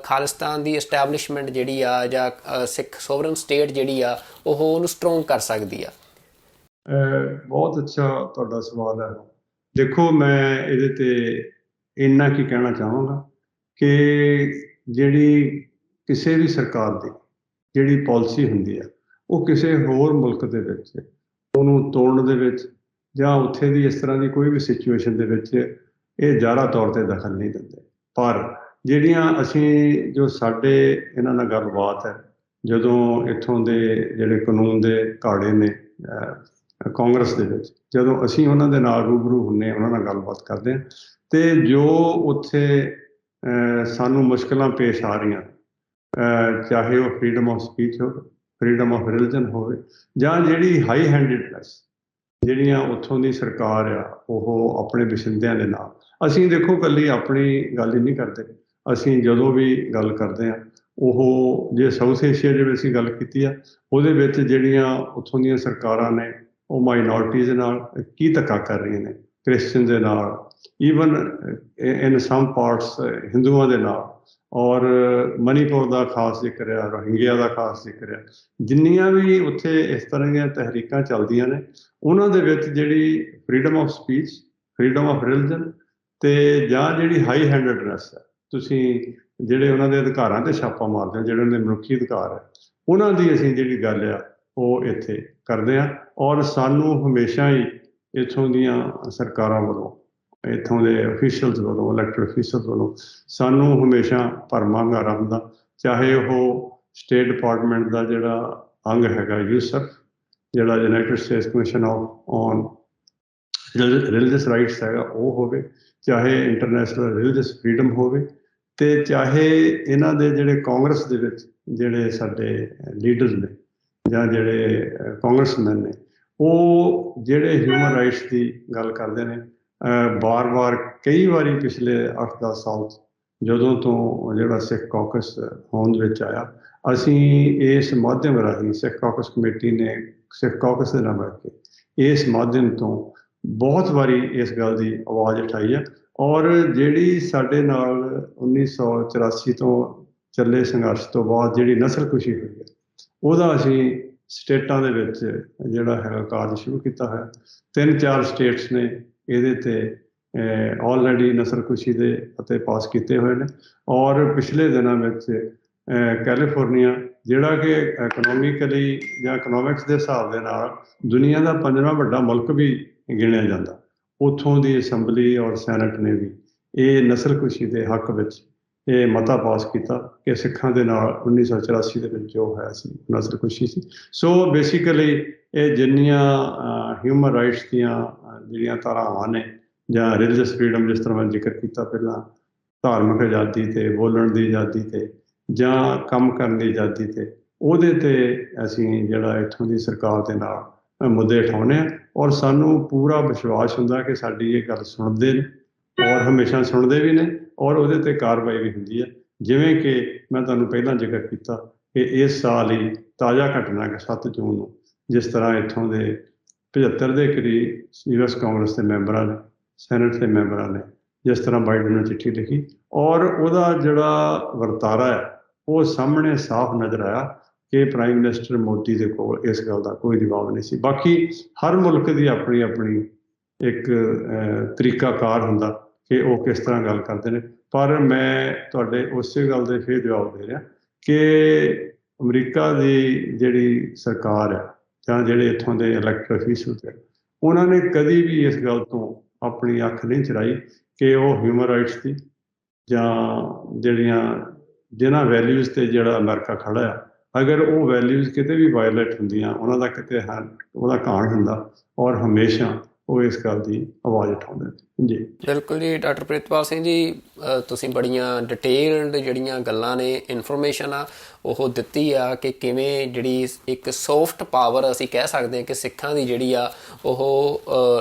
ਖਾਲਿਸਤਾਨ ਦੀ ਐਸਟੈਬਲਿਸ਼ਮੈਂਟ ਜਿਹੜੀ ਆ ਜਾਂ ਸਿੱਖ ਸੋਵਰਨ ਸਟੇਟ ਜਿਹੜੀ ਆ ਉਹ ਉਹਨੂੰ ਸਟਰੋਂਗ ਕਰ ਸਕਦੀ ਆ? ਬਹੁਤ ਅੱਛਾ ਤੁਹਾਡਾ ਸਵਾਲ ਹੈ। ਦੇਖੋ, ਮੈਂ ਇਹਦੇ ਤੇ ਇੰਨਾ ਕੀ ਕਹਿਣਾ ਚਾਹਾਂਗਾ ਕਿ ਜਿਹੜੀ ਕਿਸੇ ਵੀ ਸਰਕਾਰ ਦੀ ਜਿਹੜੀ ਪਾਲਿਸੀ ਹੁੰਦੀ ਹੈ ਉਹ ਕਿਸੇ ਹੋਰ ਮੁਲਕ ਦੇ ਵਿੱਚ ਉਹਨੂੰ ਤੋੜਨ ਦੇ ਵਿੱਚ ਜਾਂ ਉੱਥੇ ਦੀ ਇਸ ਤਰ੍ਹਾਂ ਦੀ ਕੋਈ ਵੀ ਸਿਚੁਏਸ਼ਨ ਦੇ ਵਿੱਚ ਇਹ ਜ਼ਾਹਰਾ ਤੌਰ 'ਤੇ ਦਖਲ ਨਹੀਂ ਦਿੰਦੇ। ਪਰ ਜਿਹੜੀਆਂ ਅਸੀਂ ਜੋ ਸਾਡੇ ਇਹਨਾਂ ਨਾਲ ਗੱਲਬਾਤ ਹੈ, ਜਦੋਂ ਇੱਥੋਂ ਦੇ ਜਿਹੜੇ ਕਾਨੂੰਨ ਦੇ ਘਾੜੇ ਨੇ ਕਾਂਗਰਸ ਦੇ ਵਿੱਚ, ਜਦੋਂ ਅਸੀਂ ਉਹਨਾਂ ਦੇ ਨਾਲ ਰੂਬਰੂ ਹੁੰਦੇ ਹਾਂ, ਉਹਨਾਂ ਨਾਲ ਗੱਲਬਾਤ ਕਰਦੇ ਹਾਂ, ਅਤੇ ਜੋ ਉੱਥੇ ਸਾਨੂੰ ਮੁਸ਼ਕਿਲਾਂ ਪੇਸ਼ ਆ ਰਹੀਆਂ, ਚਾਹੇ ਉਹ ਫਰੀਡਮ ਆਫ ਸਪੀਚ ਹੋਵੇ, ਫਰੀਡਮ ਆਫ ਰਿਲੀਜਨ ਹੋਵੇ, ਜਾਂ ਜਿਹੜੀ ਹਾਈ ਹੈਂਡਿਡਨੈਸ ਜਿਹੜੀਆਂ ਉੱਥੋਂ ਦੀ ਸਰਕਾਰ ਆ ਉਹ ਆਪਣੇ ਵਸਿੰਦਿਆਂ ਦੇ ਨਾਲ, ਅਸੀਂ ਦੇਖੋ ਇਕੱਲੀ ਆਪਣੀ ਗੱਲ ਹੀ ਨਹੀਂ ਕਰਦੇ, ਅਸੀਂ ਜਦੋਂ ਵੀ ਗੱਲ ਕਰਦੇ ਹਾਂ ਉਹ ਜੇ ਸਾਊਥ ਏਸ਼ੀਆ ਦੇ ਵਿੱਚ ਅਸੀਂ ਗੱਲ ਕੀਤੀ ਆ, ਉਹਦੇ ਵਿੱਚ ਜਿਹੜੀਆਂ ਉੱਥੋਂ ਦੀਆਂ ਸਰਕਾਰਾਂ ਨੇ ਉਹ ਮਾਈਨੋਰਟੀਜ਼ ਦੇ ਨਾਲ ਕੀ ਧੱਕਾ ਕਰ ਰਹੀਆਂ ਨੇ, ਕ੍ਰਿਸਚਨ ਦੇ ਨਾਲ, ਈਵਨ ਇਨ ਸਮ ਪਾਰਟਸ ਹਿੰਦੂਆਂ ਦੇ ਨਾਲ, ਔਰ ਮਨੀਪੁਰ ਦਾ ਖਾਸ ਜ਼ਿਕਰ ਆ, ਰੋਹਿੰਗਿਆ ਦਾ ਖਾਸ ਜ਼ਿਕਰ ਆ। ਜਿੰਨੀਆਂ ਵੀ ਉੱਥੇ ਇਸ ਤਰ੍ਹਾਂ ਦੀਆਂ ਤਹਿਰੀਕਾਂ ਚੱਲਦੀਆਂ ਨੇ ਉਹਨਾਂ ਦੇ ਵਿੱਚ ਜਿਹੜੀ freedom of speech, freedom of religion ਅਤੇ ਜਾਂ ਜਿਹੜੀ ਹਾਈ ਹੈਂਡਡਨੈਸ ਹੈ, ਤੁਸੀਂ ਜਿਹੜੇ ਉਹਨਾਂ ਦੇ ਅਧਿਕਾਰਾਂ 'ਤੇ ਛਾਪਾ ਮਾਰਦੇ ਹੋ, ਜਿਹੜੇ ਉਹਨਾਂ ਦੇ ਮਨੁੱਖੀ ਅਧਿਕਾਰ ਹੈ, ਉਹਨਾਂ ਦੀ ਅਸੀਂ ਜਿਹੜੀ ਗੱਲ ਆ ਉਹ ਇੱਥੇ ਕਰਦੇ ਹਾਂ। ਔਰ ਸਾਨੂੰ ਹਮੇਸ਼ਾ ਹੀ ਇੱਥੋਂ ਦੀਆਂ ਸਰਕਾਰਾਂ ਵੱਲੋਂ, ਇੱਥੋਂ ਦੇ ਅਫੀਸ਼ੀਅਲਸ ਵੱਲੋਂ, ਇਲੈਕਟਡ ਅਫੀਸ਼ੀਅਲਸ ਵੱਲੋਂ ਸਾਨੂੰ ਹਮੇਸ਼ਾ ਭਰਵਾਂ ਹੁੰਗਾਰਾ ਹੁੰਦਾ, ਚਾਹੇ ਉਹ ਸਟੇਟ ਡਿਪਾਰਟਮੈਂਟ ਦਾ ਜਿਹੜਾ ਅੰਗ ਹੈਗਾ USCIRF, ਜਿਹੜਾ United States commission on religious rights ਹੈਗਾ ਉਹ ਹੋਵੇ, ਚਾਹੇ ਇੰਟਰਨੈਸ਼ਨਲ ਰਿਲੀਜੀਅਸ ਫਰੀਡਮ ਹੋਵੇ, ਅਤੇ ਚਾਹੇ ਇਹਨਾਂ ਦੇ ਜਿਹੜੇ ਕਾਂਗਰਸ ਦੇ ਵਿੱਚ ਜਿਹੜੇ ਸਾਡੇ ਲੀਡਰਸ ਨੇ ਜਾਂ ਜਿਹੜੇ ਕਾਂਗਰਸਮੈਨ ਨੇ, ਉਹ ਜਿਹੜੇ ਹਿਊਮਨ ਰਾਈਟਸ ਦੀ ਗੱਲ ਕਰਦੇ ਨੇ, ਵਾਰ-ਵਾਰ ਕਈ ਵਾਰੀ ਪਿਛਲੇ 8-10 ਸਾਲ ਜਦੋਂ ਤੋਂ ਜਿਹੜਾ ਸਿੱਖ ਕਾਕਸ ਹੋਂਦ ਵਿੱਚ ਆਇਆ, ਅਸੀਂ ਇਸ ਮਾਧਿਅਮ ਰਾਹੀਂ ਸਿੱਖ ਕਾਕਸ ਕਮੇਟੀ ਨੇ ਸਿੱਖ ਕਾਕਸ ਦੇ ਨਾਲ ਮਿਲ ਕੇ ਇਸ ਮਾਧਿਅਮ ਤੋਂ ਬਹੁਤ ਵਾਰੀ ਇਸ ਗੱਲ ਦੀ ਆਵਾਜ਼ ਉਠਾਈ ਹੈ। ਔਰ ਜਿਹੜੀ ਸਾਡੇ ਨਾਲ 1984 ਤੋਂ ਚੱਲੇ ਸੰਘਰਸ਼ ਤੋਂ ਬਾਅਦ ਜਿਹੜੀ ਨਸਲਕੁਸ਼ੀ ਹੋਈ ਹੈ, ਉਹਦਾ ਅਸੀਂ ਸਟੇਟਾਂ ਦੇ ਵਿੱਚ ਜਿਹੜਾ ਹੈਗਾ ਕਾਰਜ ਸ਼ੁਰੂ ਕੀਤਾ ਹੈ। 3-4 ਸਟੇਟਸ ਨੇ ਇਹਦੇ 'ਤੇ ਆਲਰੇਡੀ ਨਸਲਕੁਸ਼ੀ ਦੇ ਅਤੇ ਪਾਸ ਕੀਤੇ ਹੋਏ ਨੇ। ਔਰ ਪਿਛਲੇ ਦਿਨਾਂ ਵਿੱਚ ਕੈਲੀਫੋਰਨੀਆ, ਜਿਹੜਾ ਕਿ ਇਕਨੋਮਿਕਲੀ ਜਾਂ ਇਕਨੋਮਿਕਸ ਦੇ ਹਿਸਾਬ ਦੇ ਨਾਲ ਦੁਨੀਆ ਦਾ 5ਵਾਂ ਵੱਡਾ ਮੁਲਕ ਵੀ ਗਿਣਿਆ ਜਾਂਦਾ, ਉੱਥੋਂ ਦੀ ਅਸੈਂਬਲੀ ਔਰ ਸੈਨੇਟ ਨੇ ਵੀ ਇਹ ਨਸਲਕੁਸ਼ੀ ਦੇ ਹੱਕ ਵਿੱਚ ਇਹ ਮਤਾ ਪਾਸ ਕੀਤਾ ਕਿ ਸਿੱਖਾਂ ਦੇ ਨਾਲ 1984 ਦੇ ਵਿੱਚ ਜੋ ਹੋਇਆ ਸੀ ਨਸਲਕੁਸ਼ੀ ਸੀ। ਸੋ ਬੇਸਿਕਲੀ ਇਹ ਜਿੰਨੀਆਂ ਹਿਊਮਨ ਰਾਈਟਸ ਦੀਆਂ ਜਿਹੜੀਆਂ ਧਾਰਾਵਾਂ ਨੇ, ਜਾਂ ਰਿਲੀਜੀਅਸ ਫਰੀਡਮ ਜਿਸ ਤਰ੍ਹਾਂ ਮੈਂ ਜ਼ਿਕਰ ਕੀਤਾ ਪਹਿਲਾਂ, ਧਾਰਮਿਕ ਆਜ਼ਾਦੀ 'ਤੇ, ਬੋਲਣ ਦੀ ਆਜ਼ਾਦੀ 'ਤੇ, ਜਾਂ ਕੰਮ ਕਰਨ ਦੀ ਆਜ਼ਾਦੀ 'ਤੇ, ਉਹਦੇ 'ਤੇ ਅਸੀਂ ਜਿਹੜਾ ਇੱਥੋਂ ਦੀ ਸਰਕਾਰ ਦੇ ਨਾਲ ਮੁੱਦੇ ਉਠਾਉਂਦੇ ਹਾਂ। ਔਰ ਸਾਨੂੰ ਪੂਰਾ ਵਿਸ਼ਵਾਸ ਹੁੰਦਾ ਕਿ ਸਾਡੀ ਇਹ ਗੱਲ ਸੁਣਦੇ ਨੇ, ਔਰ ਹਮੇਸ਼ਾ ਸੁਣਦੇ ਵੀ ਨੇ, ਔਰ ਉਹਦੇ 'ਤੇ ਕਾਰਵਾਈ ਵੀ ਹੁੰਦੀ ਹੈ। ਜਿਵੇਂ ਕਿ ਮੈਂ ਤੁਹਾਨੂੰ ਪਹਿਲਾਂ ਜ਼ਿਕਰ ਕੀਤਾ ਕਿ ਇਸ ਸਾਲ ਹੀ ਤਾਜ਼ਾ ਘਟਨਾ ਕਿ 7 ਜੂਨ ਨੂੰ ਜਿਸ ਤਰ੍ਹਾਂ ਇੱਥੋਂ ਦੇ 75 ਦੇ ਕਰੀਬ US ਕਾਂਗਰਸ ਦੇ ਮੈਂਬਰਾਂ ਨੇ ਸੈਨੇਟ ਦੇ ਮੈਂਬਰਾਂ ਨੇ ਜਿਸ ਤਰ੍ਹਾਂ ਬਾਈਡਨ ਨੂੰ ਚਿੱਠੀ ਲਿਖੀ, ਔਰ ਉਹਦਾ ਜਿਹੜਾ ਵਰਤਾਰਾ ਹੈ ਉਹ ਸਾਹਮਣੇ ਸਾਫ਼ ਨਜ਼ਰ ਆਇਆ ਕਿ ਪ੍ਰਾਈਮ ਮਿਨਿਸਟਰ ਮੋਦੀ ਦੇ ਕੋਲ ਇਸ ਗੱਲ ਦਾ ਕੋਈ ਜਵਾਬ ਨਹੀਂ ਸੀ। ਬਾਕੀ ਹਰ ਮੁਲਕ ਦੀ ਆਪਣੀ ਆਪਣੀ ਇੱਕ ਤਰੀਕਾਕਾਰ ਹੁੰਦਾ ਕਿ ਉਹ ਕਿਸ ਤਰ੍ਹਾਂ ਗੱਲ ਕਰਦੇ ਨੇ, ਪਰ ਮੈਂ ਤੁਹਾਡੇ ਉਸੇ ਗੱਲ ਦੇ ਫਿਰ ਜਵਾਬ ਦੇ ਰਿਹਾ ਕਿ ਅਮਰੀਕਾ ਦੀ ਜਿਹੜੀ ਸਰਕਾਰ ਹੈ ਜਾਂ ਜਿਹੜੇ ਇੱਥੋਂ ਦੇ ਇਲੈਕਟਡ ਅਫੀਸ਼ੀਅਲਸ ਹੈ, ਉਹਨਾਂ ਨੇ ਕਦੀ ਵੀ ਇਸ ਗੱਲ ਤੋਂ ਆਪਣੀ ਅੱਖ ਨਹੀਂ ਚੁਰਾਈ ਕਿ ਉਹ ਹਿਊਮਨ ਰਾਈਟਸ ਦੀ ਜਾਂ ਜਿਨ੍ਹਾਂ ਵੈਲਿਊਜ਼ ਤੇ ਜਿਹੜਾ ਅਮਰੀਕਾ ਖੜਾ ਆ, ਅਗਰ ਉਹ ਵੈਲਿਊਜ਼ ਕਿਤੇ ਵੀ ਵਾਇਲੇਟ ਹੁੰਦੀਆਂ, ਉਹਨਾਂ ਦਾ ਕਿਤੇ ਉਹਦਾ ਘਾਣ ਹੁੰਦਾ, ਔਰ ਹਮੇਸ਼ਾ ਉਹ ਇਸ ਗੱਲ ਦੀ ਆਵਾਜ਼ ਉਠਾਉਂਦੇ ਨੇ। ਜੀ ਬਿਲਕੁਲ ਜੀ ਡਾਕਟਰ ਪ੍ਰਿਤਪਾਲ ਸਿੰਘ ਜੀ, ਤੁਸੀਂ ਬੜੀਆਂ ਡਿਟੇਲਡ ਜਿਹੜੀਆਂ ਗੱਲਾਂ ਨੇ, ਇਨਫੋਰਮੇਸ਼ਨ ਆ ਉਹ ਦਿੱਤੀ ਆ ਕਿ ਕਿਵੇਂ ਜਿਹੜੀ ਇੱਕ ਸੌਫਟ ਪਾਵਰ ਅਸੀਂ ਕਹਿ ਸਕਦੇ ਹਾਂ ਕਿ ਸਿੱਖਾਂ ਦੀ ਜਿਹੜੀ ਆ ਉਹ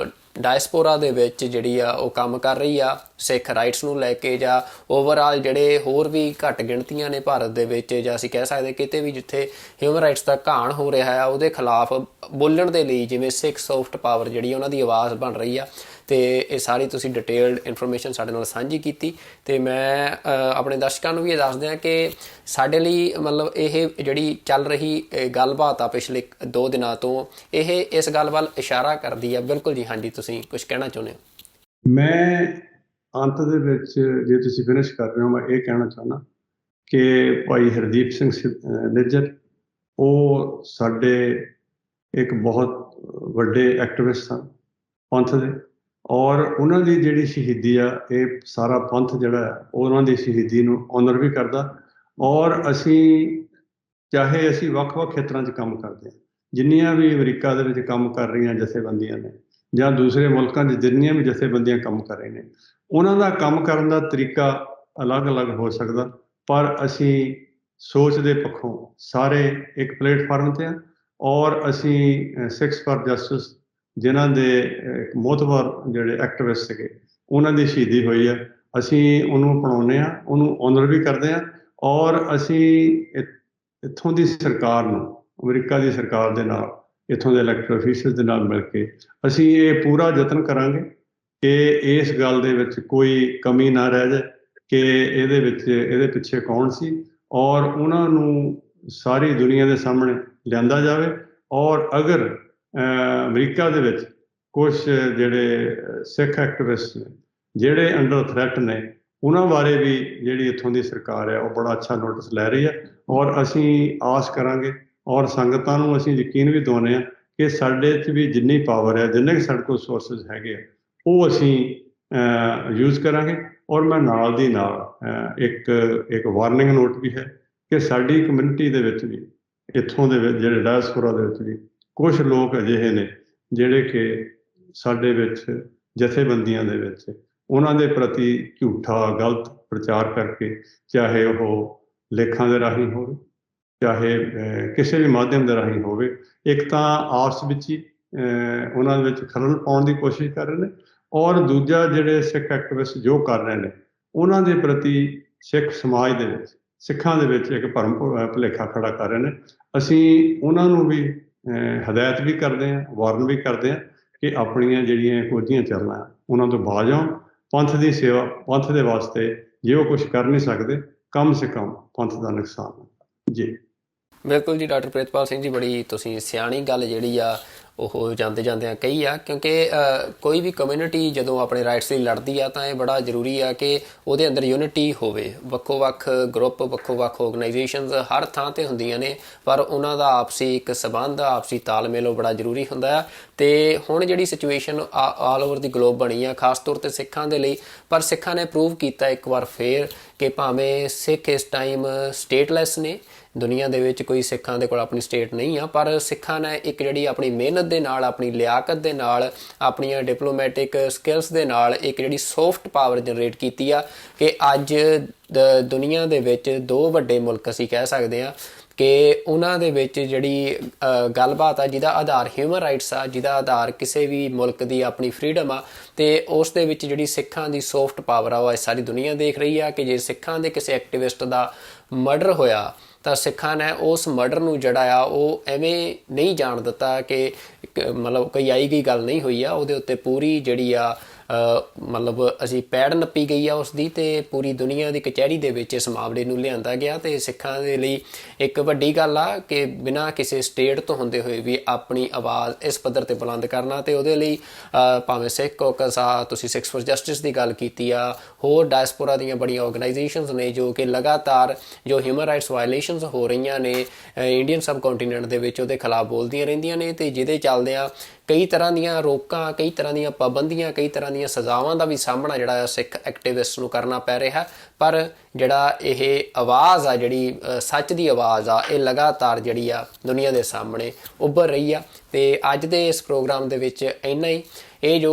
ਡਾਇਸਪੋਰਾ ਦੇ ਵਿੱਚ ਜਿਹੜੀ ਆ ਉਹ ਕੰਮ ਕਰ ਰਹੀ ਆ ਸਿੱਖ ਰਾਈਟਸ ਨੂੰ ਲੈ ਕੇ, ਜਾਂ ਓਵਰਆਲ ਜਿਹੜੇ ਹੋਰ ਵੀ ਘੱਟ ਗਿਣਤੀਆਂ ਨੇ ਭਾਰਤ ਦੇ ਵਿੱਚ, ਜਾਂ ਅਸੀਂ ਕਹਿ ਸਕਦੇ ਕਿਤੇ ਵੀ ਜਿੱਥੇ ਹਿਊਮਨ ਰਾਈਟਸ ਦਾ ਘਾਣ ਹੋ ਰਿਹਾ ਆ ਉਹਦੇ ਖਿਲਾਫ ਬੋਲਣ ਦੇ ਲਈ ਜਿਵੇਂ ਸਿੱਖ ਸੌਫਟ ਪਾਵਰ ਜਿਹੜੀ ਉਹਨਾਂ ਦੀ ਆਵਾਜ਼ ਬਣ ਰਹੀ ਆ। ਅਤੇ ਇਹ ਸਾਰੀ ਤੁਸੀਂ ਡਿਟੇਲਡ ਇਨਫੋਰਮੇਸ਼ਨ ਸਾਡੇ ਨਾਲ ਸਾਂਝੀ ਕੀਤੀ, ਅਤੇ ਮੈਂ ਆਪਣੇ ਦਰਸ਼ਕਾਂ ਨੂੰ ਵੀ ਇਹ ਦੱਸ ਦਿਆਂ ਕਿ ਸਾਡੇ ਲਈ ਮਤਲਬ ਇਹ ਜਿਹੜੀ ਚੱਲ ਰਹੀ ਗੱਲਬਾਤ ਆ ਪਿਛਲੇ 2 ਦਿਨਾਂ ਤੋਂ, ਇਹ ਇਸ ਗੱਲ ਵੱਲ ਇਸ਼ਾਰਾ ਕਰਦੀ ਆ। ਬਿਲਕੁਲ ਜੀ, ਹਾਂਜੀ ਤੁਸੀਂ ਕੁਝ ਕਹਿਣਾ ਚਾਹੁੰਦੇ ਹੋ? ਮੈਂ ਅੰਤ ਦੇ ਵਿੱਚ, ਜੇ ਤੁਸੀਂ ਫਿਨਿਸ਼ ਕਰ ਰਹੇ ਹੋ, ਮੈਂ ਇਹ ਕਹਿਣਾ ਚਾਹੁੰਦਾ ਕਿ ਭਾਈ ਹਰਦੀਪ ਸਿੰਘ ਨਿੱਜਰ ਉਹ ਸਾਡੇ ਇੱਕ ਬਹੁਤ ਵੱਡੇ ਐਕਟਿਵਿਸਟ ਸਨ ਪੰਥ ਦੇ, ਔਰ ਉਹਨਾਂ ਦੀ ਜਿਹੜੀ ਸ਼ਹੀਦੀ ਆ, ਇਹ ਸਾਰਾ ਪੰਥ ਜਿਹੜਾ ਹੈ ਉਹਨਾਂ ਦੀ ਸ਼ਹੀਦੀ ਨੂੰ ਆਨਰ ਵੀ ਕਰਦਾ। ਔਰ ਚਾਹੇ ਅਸੀਂ ਵੱਖ-ਵੱਖ ਖੇਤਰਾਂ 'ਚ ਕੰਮ ਕਰਦੇ ਹਾਂ, ਜਿੰਨੀਆਂ ਵੀ ਅਮਰੀਕਾ ਦੇ ਵਿੱਚ ਕੰਮ ਕਰ ਰਹੀਆਂ ਜਥੇਬੰਦੀਆਂ ਨੇ ਜਾਂ ਦੂਸਰੇ ਮੁਲਕਾਂ 'ਚ ਜਿੰਨੀਆਂ ਵੀ ਜਥੇਬੰਦੀਆਂ ਕੰਮ ਕਰ ਰਹੇ ਨੇ, ਉਹਨਾਂ ਦਾ ਕੰਮ ਕਰਨ ਦਾ ਤਰੀਕਾ ਅਲੱਗ-ਅਲੱਗ ਹੋ ਸਕਦਾ, ਪਰ ਅਸੀਂ ਸੋਚ ਦੇ ਪੱਖੋਂ ਸਾਰੇ ਇੱਕ ਪਲੇਟਫਾਰਮ 'ਤੇ ਹਾਂ। ਔਰ ਅਸੀਂ ਸਿੱਖਸ ਫਾਰ ਜਸਟਿਸ, ਜਿਨ੍ਹਾਂ ਦੇ ਮੋਹਤਬਰ ਜਿਹੜੇ ਐਕਟਿਵਿਸਟ ਸੀਗੇ, ਉਹਨਾਂ ਦੀ ਸ਼ਹੀਦੀ ਹੋਈ ਹੈ, ਅਸੀਂ ਉਹਨੂੰ ਅਪਣਾਉਂਦੇ ਹਾਂ, ਉਹਨੂੰ ਆਨਰ ਵੀ ਕਰਦੇ ਹਾਂ। ਔਰ ਅਸੀਂ ਇੱਥੋਂ ਦੀ ਸਰਕਾਰ ਨੂੰ, ਅਮਰੀਕਾ ਦੀ ਸਰਕਾਰ ਦੇ ਨਾਲ, ਇੱਥੋਂ ਦੇ ਇਲੈਕਟਡ ਅਫੀਸ਼ੀਅਲਸ ਦੇ ਨਾਲ ਮਿਲ ਕੇ ਅਸੀਂ ਇਹ ਪੂਰਾ ਯਤਨ ਕਰਾਂਗੇ ਕਿ ਇਸ ਗੱਲ ਦੇ ਵਿੱਚ ਕੋਈ ਕਮੀ ਨਾ ਰਹਿ ਜਾਏ ਕਿ ਇਹਦੇ ਪਿੱਛੇ ਕੌਣ ਸੀ, ਔਰ ਉਹਨਾਂ ਨੂੰ ਸਾਰੀ ਦੁਨੀਆ ਦੇ ਸਾਹਮਣੇ ਲਿਆਂਦਾ ਜਾਵੇ। ਔਰ ਅਗਰ ਅਮਰੀਕਾ ਦੇ ਵਿੱਚ ਕੁਝ ਜਿਹੜੇ ਸਿੱਖ ਐਕਟਿਵਿਸਟ ਨੇ ਜਿਹੜੇ ਅੰਡਰ ਥ੍ਰੈਟ ਨੇ, ਉਹਨਾਂ ਬਾਰੇ ਵੀ ਜਿਹੜੀ ਇੱਥੋਂ ਦੀ ਸਰਕਾਰ ਹੈ ਉਹ ਬੜਾ ਅੱਛਾ ਨੋਟਿਸ ਲੈ ਰਹੀ ਹੈ। ਔਰ ਅਸੀਂ ਆਸ ਕਰਾਂਗੇ, ਔਰ ਸੰਗਤਾਂ ਨੂੰ ਅਸੀਂ ਯਕੀਨ ਵੀ ਦਿਵਾਉਂਦੇ ਹਾਂ ਕਿ ਸਾਡੇ 'ਚ ਵੀ ਜਿੰਨੀ ਪਾਵਰ ਹੈ, ਜਿੰਨੇ ਸਾਡੇ ਕੋਲ ਸੋਰਸਿਸ ਹੈਗੇ ਆ, ਉਹ ਅਸੀਂ ਯੂਜ਼ ਕਰਾਂਗੇ। ਔਰ ਮੈਂ ਨਾਲ ਦੀ ਨਾਲ ਇੱਕ ਵਾਰਨਿੰਗ ਨੋਟ ਵੀ ਹੈ ਕਿ ਸਾਡੀ ਕਮਿਊਨਿਟੀ ਦੇ ਵਿੱਚ ਵੀ, ਇੱਥੋਂ ਦੇ ਵਿੱਚ ਜਿਹੜੇ ਡਾਇਸਪੋਰਾ ਦੇ ਵਿੱਚ ਵੀ ਕੁਝ ਲੋਕ ਅਜਿਹੇ ਨੇ ਜਿਹੜੇ ਕਿ ਸਾਡੇ ਵਿੱਚ ਜਥੇਬੰਦੀਆਂ ਦੇ ਵਿੱਚ ਉਹਨਾਂ ਦੇ ਪ੍ਰਤੀ ਝੂਠਾ ਗਲਤ ਪ੍ਰਚਾਰ ਕਰਕੇ, ਚਾਹੇ ਉਹ ਲੇਖਾਂ ਦੇ ਰਾਹੀਂ ਹੋਵੇ, ਚਾਹੇ ਕਿਸੇ ਵੀ ਮਾਧਿਅਮ ਦੇ ਰਾਹੀਂ ਹੋਵੇ, ਇੱਕ ਤਾਂ ਆਪਸ ਵਿੱਚ ਹੀ ਉਹਨਾਂ ਦੇ ਵਿੱਚ ਖਲਲ ਪਾਉਣ ਦੀ ਕੋਸ਼ਿਸ਼ ਕਰ ਰਹੇ ਨੇ, ਔਰ ਦੂਜਾ ਜਿਹੜੇ ਸਿੱਖ ਐਕਟਿਵਿਸਟ ਜੋ ਕਰ ਰਹੇ ਨੇ ਉਹਨਾਂ ਦੇ ਪ੍ਰਤੀ ਸਿੱਖ ਸਮਾਜ ਦੇ ਵਿੱਚ, ਸਿੱਖਾਂ ਦੇ ਵਿੱਚ ਇੱਕ ਭਰਮ ਭੁਲੇਖਾ ਖੜਾ ਕਰ ਰਹੇ ਨੇ। ਅਸੀਂ ਉਹਨਾਂ ਨੂੰ ਵੀ ਹਦਾਇਤ ਵੀ ਕਰਦੇ ਹਾਂ, ਵਾਰਨ ਵੀ ਕਰਦੇ ਹਾਂ ਕਿ ਆਪਣੀਆਂ ਜਿਹੜੀਆਂ ਕੋਝੀਆਂ ਚੱਲਣਾ ਉਹਨਾਂ ਤੋਂ ਬਾਜ਼ ਆਉਣ। ਪੰਥ ਦੀ ਸੇਵਾ, ਪੰਥ ਦੇ ਵਾਸਤੇ ਜੇ ਉਹ ਕੁਝ ਕਰ ਨਹੀਂ ਸਕਦੇ, ਕਮ ਸੇ ਕਮ ਪੰਥ ਦਾ ਨੁਕਸਾਨ। ਜੀ ਬਿਲਕੁਲ ਜੀ ਡਾਕਟਰ ਪ੍ਰਿਤਪਾਲ ਸਿੰਘ ਜੀ, ਬੜੀ ਤੁਸੀਂ ਸਿਆਣੀ ਗੱਲ ਜਿਹੜੀ ਆ ਉਹ ਜਾਂਦੇ ਜਾਂਦਿਆਂ ਕਹੀ ਆ, ਕਿਉਂਕਿ ਕੋਈ ਵੀ ਕਮਿਊਨਿਟੀ ਜਦੋਂ ਆਪਣੇ ਰਾਈਟਸ ਲਈ ਲੜਦੀ ਆ ਤਾਂ ਇਹ ਬੜਾ ਜ਼ਰੂਰੀ ਆ ਕਿ ਉਹਦੇ ਅੰਦਰ ਯੂਨਿਟੀ ਹੋਵੇ। ਵੱਖੋ ਵੱਖ ਗਰੁੱਪ, ਵੱਖੋ ਵੱਖ ਆਰਗੇਨਾਈਜੇਸ਼ਨਸ ਹਰ ਥਾਂ 'ਤੇ ਹੁੰਦੀਆਂ ਨੇ, ਪਰ ਉਹਨਾਂ ਦਾ ਆਪਸੀ ਇੱਕ ਸਬੰਧ, ਆਪਸੀ ਤਾਲਮੇਲ ਉਹ ਬੜਾ ਜ਼ਰੂਰੀ ਹੁੰਦਾ ਆ। ਅਤੇ ਹੁਣ ਜਿਹੜੀ ਸਿਚੁਏਸ਼ਨ ਆਲ ਓਵਰ ਦੀ ਗਲੋਬ ਬਣੀ ਆ, ਖਾਸ ਤੌਰ 'ਤੇ ਸਿੱਖਾਂ ਦੇ ਲਈ, ਪਰ ਸਿੱਖਾਂ ਨੇ ਪ੍ਰੂਵ ਕੀਤਾ ਇੱਕ ਵਾਰ ਫੇਰ ਕਿ ਭਾਵੇਂ ਸਿੱਖ ਇਸ ਟਾਈਮ ਸਟੇਟਲੈਸ ਨੇ, ਦੁਨੀਆ ਦੇ ਵਿੱਚ ਕੋਈ ਸਿੱਖਾਂ ਦੇ ਕੋਲ ਆਪਣੀ ਸਟੇਟ ਨਹੀਂ ਆ, ਪਰ ਸਿੱਖਾਂ ਨੇ ਇੱਕ ਜਿਹੜੀ ਆਪਣੀ ਮਿਹਨਤ ਦੇ ਨਾਲ, ਆਪਣੀ ਲਿਆਕਤ ਦੇ ਨਾਲ, ਆਪਣੀਆਂ ਡਿਪਲੋਮੈਟਿਕ ਸਕਿੱਲਸ ਦੇ ਨਾਲ ਇੱਕ ਜਿਹੜੀ ਸੌਫਟ ਪਾਵਰ ਜਨਰੇਟ ਕੀਤੀ ਆ ਕਿ ਅੱਜ ਦੁਨੀਆ ਦੇ ਵਿੱਚ 2 ਵੱਡੇ ਮੁਲਕ ਅਸੀਂ ਕਹਿ ਸਕਦੇ ਹਾਂ ਕਿ ਉਹਨਾਂ ਦੇ ਵਿੱਚ ਜਿਹੜੀ ਗੱਲਬਾਤ ਆ ਜਿਹਦਾ ਆਧਾਰ ਹਿਊਮਨ ਰਾਈਟਸ ਆ, ਜਿਹਦਾ ਆਧਾਰ ਕਿਸੇ ਵੀ ਮੁਲਕ ਦੀ ਆਪਣੀ ਫਰੀਡਮ ਆ, ਅਤੇ ਉਸ ਦੇ ਵਿੱਚ ਜਿਹੜੀ ਸਿੱਖਾਂ ਦੀ ਸੌਫਟ ਪਾਵਰ ਆ ਉਹ ਸਾਰੀ ਦੁਨੀਆ ਦੇਖ ਰਹੀ ਆ ਕਿ ਜੇ ਸਿੱਖਾਂ ਦੇ ਕਿਸੇ ਐਕਟਿਵਿਸਟ ਦਾ ਮਰਡਰ ਹੋਇਆ ਤਾਂ ਸਿੱਖਾਂ ਨੇ ਉਸ ਮਰਡਰ ਨੂੰ ਜਿਹੜਾ ਆ ਉਹ ਐਵੇਂ ਨਹੀਂ ਜਾਣ ਦਿੱਤਾ ਕਿ ਮਤਲਬ ਕੋਈ ਆਈ ਗਈ ਗੱਲ ਨਹੀਂ ਹੋਈ ਆ, ਉਹਦੇ ਉੱਤੇ ਪੂਰੀ ਜਿਹੜੀ ਆ ਮਤਲਬ ਅਸੀਂ ਪੈੜ ਨੱਪੀ ਗਈ ਆ ਉਸ ਦੀ, ਤੇ ਪੂਰੀ ਦੁਨੀਆ ਦੀ ਕਚਹਿਰੀ ਦੇ ਵਿੱਚ ਇਸ ਮਾਮਲੇ ਨੂੰ ਲਿਆਂਦਾ ਗਿਆ। ਤੇ ਸਿੱਖਾਂ ਦੇ ਲਈ ਇੱਕ ਵੱਡੀ ਗੱਲ ਆ ਕਿ ਬਿਨਾਂ ਕਿਸੇ ਸਟੇਟ ਤੋਂ ਹੁੰਦੇ ਹੋਏ ਵੀ ਆਪਣੀ ਆਵਾਜ਼ ਇਸ ਪੱਧਰ ਤੇ ਬੁਲੰਦ ਕਰਨਾ। ਤੇ ਉਹਦੇ ਲਈ ਭਾਵੇਂ ਸਿੱਖ ਕੌਕਸ ਆ, ਤੁਸੀਂ ਸਿੱਖਸ ਫॉर ਜਸਟਿਸ ਦੀ ਗੱਲ ਕੀਤੀ ਆ, ਹੋਰ ਡਾਇਸਪੋਰਾ ਦੀਆਂ ਬੜੀਆਂ ਆਰਗੇਨਾਈਜੇਸ਼ਨਸ ਨੇ ਜੋ ਕਿ ਲਗਾਤਾਰ ਜੋ ਹਿਊਮਨ ਰਾਈਟਸ ਵਾਇਲੇਸ਼ਨਸ ਹੋ ਰਹੀਆਂ ਨੇ ਇੰਡੀਅਨ ਸਬ ਕੰਟੀਨੈਂਟ ਦੇ ਵਿੱਚ ਉਹਦੇ ਖਿਲਾਫ ਬੋਲਦੀਆਂ ਰਹਿੰਦੀਆਂ ਨੇ। ਤੇ ਜਿਹਦੇ ਚੱਲਦਿਆਂ ਕਈ ਤਰ੍ਹਾਂ ਦੀਆਂ ਰੋਕਾਂ, ਕਈ ਤਰ੍ਹਾਂ ਦੀਆਂ ਪਾਬੰਦੀਆਂ, ਕਈ ਤਰ੍ਹਾਂ ਦੀਆਂ ਸਜ਼ਾਵਾਂ ਦਾ ਵੀ ਸਾਹਮਣਾ ਜਿਹੜਾ ਸਿੱਖ ਐਕਟਿਵਿਸਟ ਨੂੰ ਕਰਨਾ ਪੈ ਰਿਹਾ। ਪਰ ਜਿਹੜਾ ਇਹ ਆਵਾਜ਼ ਆ, ਜਿਹੜੀ ਸੱਚ ਦੀ ਆਵਾਜ਼ ਆ, ਇਹ ਲਗਾਤਾਰ ਜਿਹੜੀ ਆ ਦੁਨੀਆ ਦੇ ਸਾਹਮਣੇ ਉੱਭਰ ਰਹੀ ਆ। ਤੇ ਅੱਜ ਦੇ ਇਸ ਪ੍ਰੋਗਰਾਮ ਦੇ ਵਿੱਚ ਇੰਨਾ ਹੀ। ਇਹ ਜੋ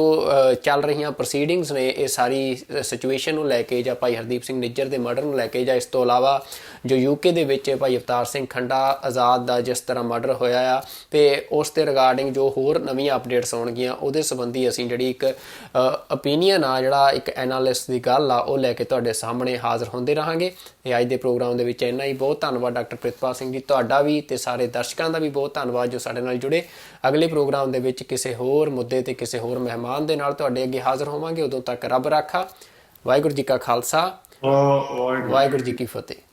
ਚੱਲ ਰਹੀਆਂ ਪ੍ਰੋਸੀਡਿੰਗਸ ਨੇ, ਇਹ ਸਾਰੀ ਸਿਚੁਏਸ਼ਨ ਨੂੰ ਲੈ ਕੇ, ਜਾਂ ਭਾਈ ਹਰਦੀਪ ਸਿੰਘ ਨਿੱਜਰ ਦੇ ਮਰਡਰ ਨੂੰ ਲੈ ਕੇ, ਜਾਂ ਇਸ ਤੋਂ ਇਲਾਵਾ ਜੋ UK ਦੇ ਵਿੱਚ ਭਾਈ ਅਵਤਾਰ ਸਿੰਘ ਖੰਡਾ ਆਜ਼ਾਦ ਦਾ ਜਿਸ ਤਰ੍ਹਾਂ ਮਰਡਰ ਹੋਇਆ ਆ, ਤੇ ਉਸ ਦੇ ਰਿਗਾਰਡਿੰਗ ਜੋ ਹੋਰ ਨਵੀਆਂ ਅਪਡੇਟਸ ਆਉਣਗੀਆਂ, ਉਹਦੇ ਸੰਬੰਧੀ ਅਸੀਂ ਜਿਹੜੀ ਇੱਕ ਓਪੀਨੀਅਨ ਆ, ਜਿਹੜਾ ਇੱਕ ਐਨਾਲਿਸਟ ਦੀ ਗੱਲ ਆ, ਉਹ ਲੈ ਕੇ ਤੁਹਾਡੇ ਸਾਹਮਣੇ ਹਾਜ਼ਰ ਹੁੰਦੇ ਰਹਾਂਗੇ। ਤੇ ਅੱਜ ਦੇ ਪ੍ਰੋਗਰਾਮ ਦੇ ਵਿੱਚ ਇੰਨਾ ਹੀ। ਬਹੁਤ ਧੰਨਵਾਦ ਡਾਕਟਰ ਪ੍ਰਿਤਪਾਲ ਸਿੰਘ ਜੀ, ਤੁਹਾਡਾ ਵੀ ਤੇ ਸਾਰੇ ਦਰਸ਼ਕਾਂ ਦਾ ਵੀ ਬਹੁਤ ਧੰਨਵਾਦ ਜੋ ਸਾਡੇ ਨਾਲ ਜੁੜੇ। ਅਗਲੇ ਪ੍ਰੋਗਰਾਮ ਦੇ ਵਿੱਚ ਕਿਸੇ ਹੋਰ ਮੁੱਦੇ ਤੇ ਕਿਸੇ ਹੋਰ ਮਹਿਮਾਨ ਦੇ ਨਾਲ ਤੁਹਾਡੇ ਅੱਗੇ ਹਾਜ਼ਰ ਹੋਵਾਂਗੇ। ਉਦੋਂ ਤੱਕ ਰੱਬ ਰਾਖਾ। ਵਾਹਿਗੁਰੂ ਜੀ ਕਾ ਖਾਲਸਾ, ਵਾਹਿਗੁਰੂ ਜੀ ਕੀ ਫਤਿਹ।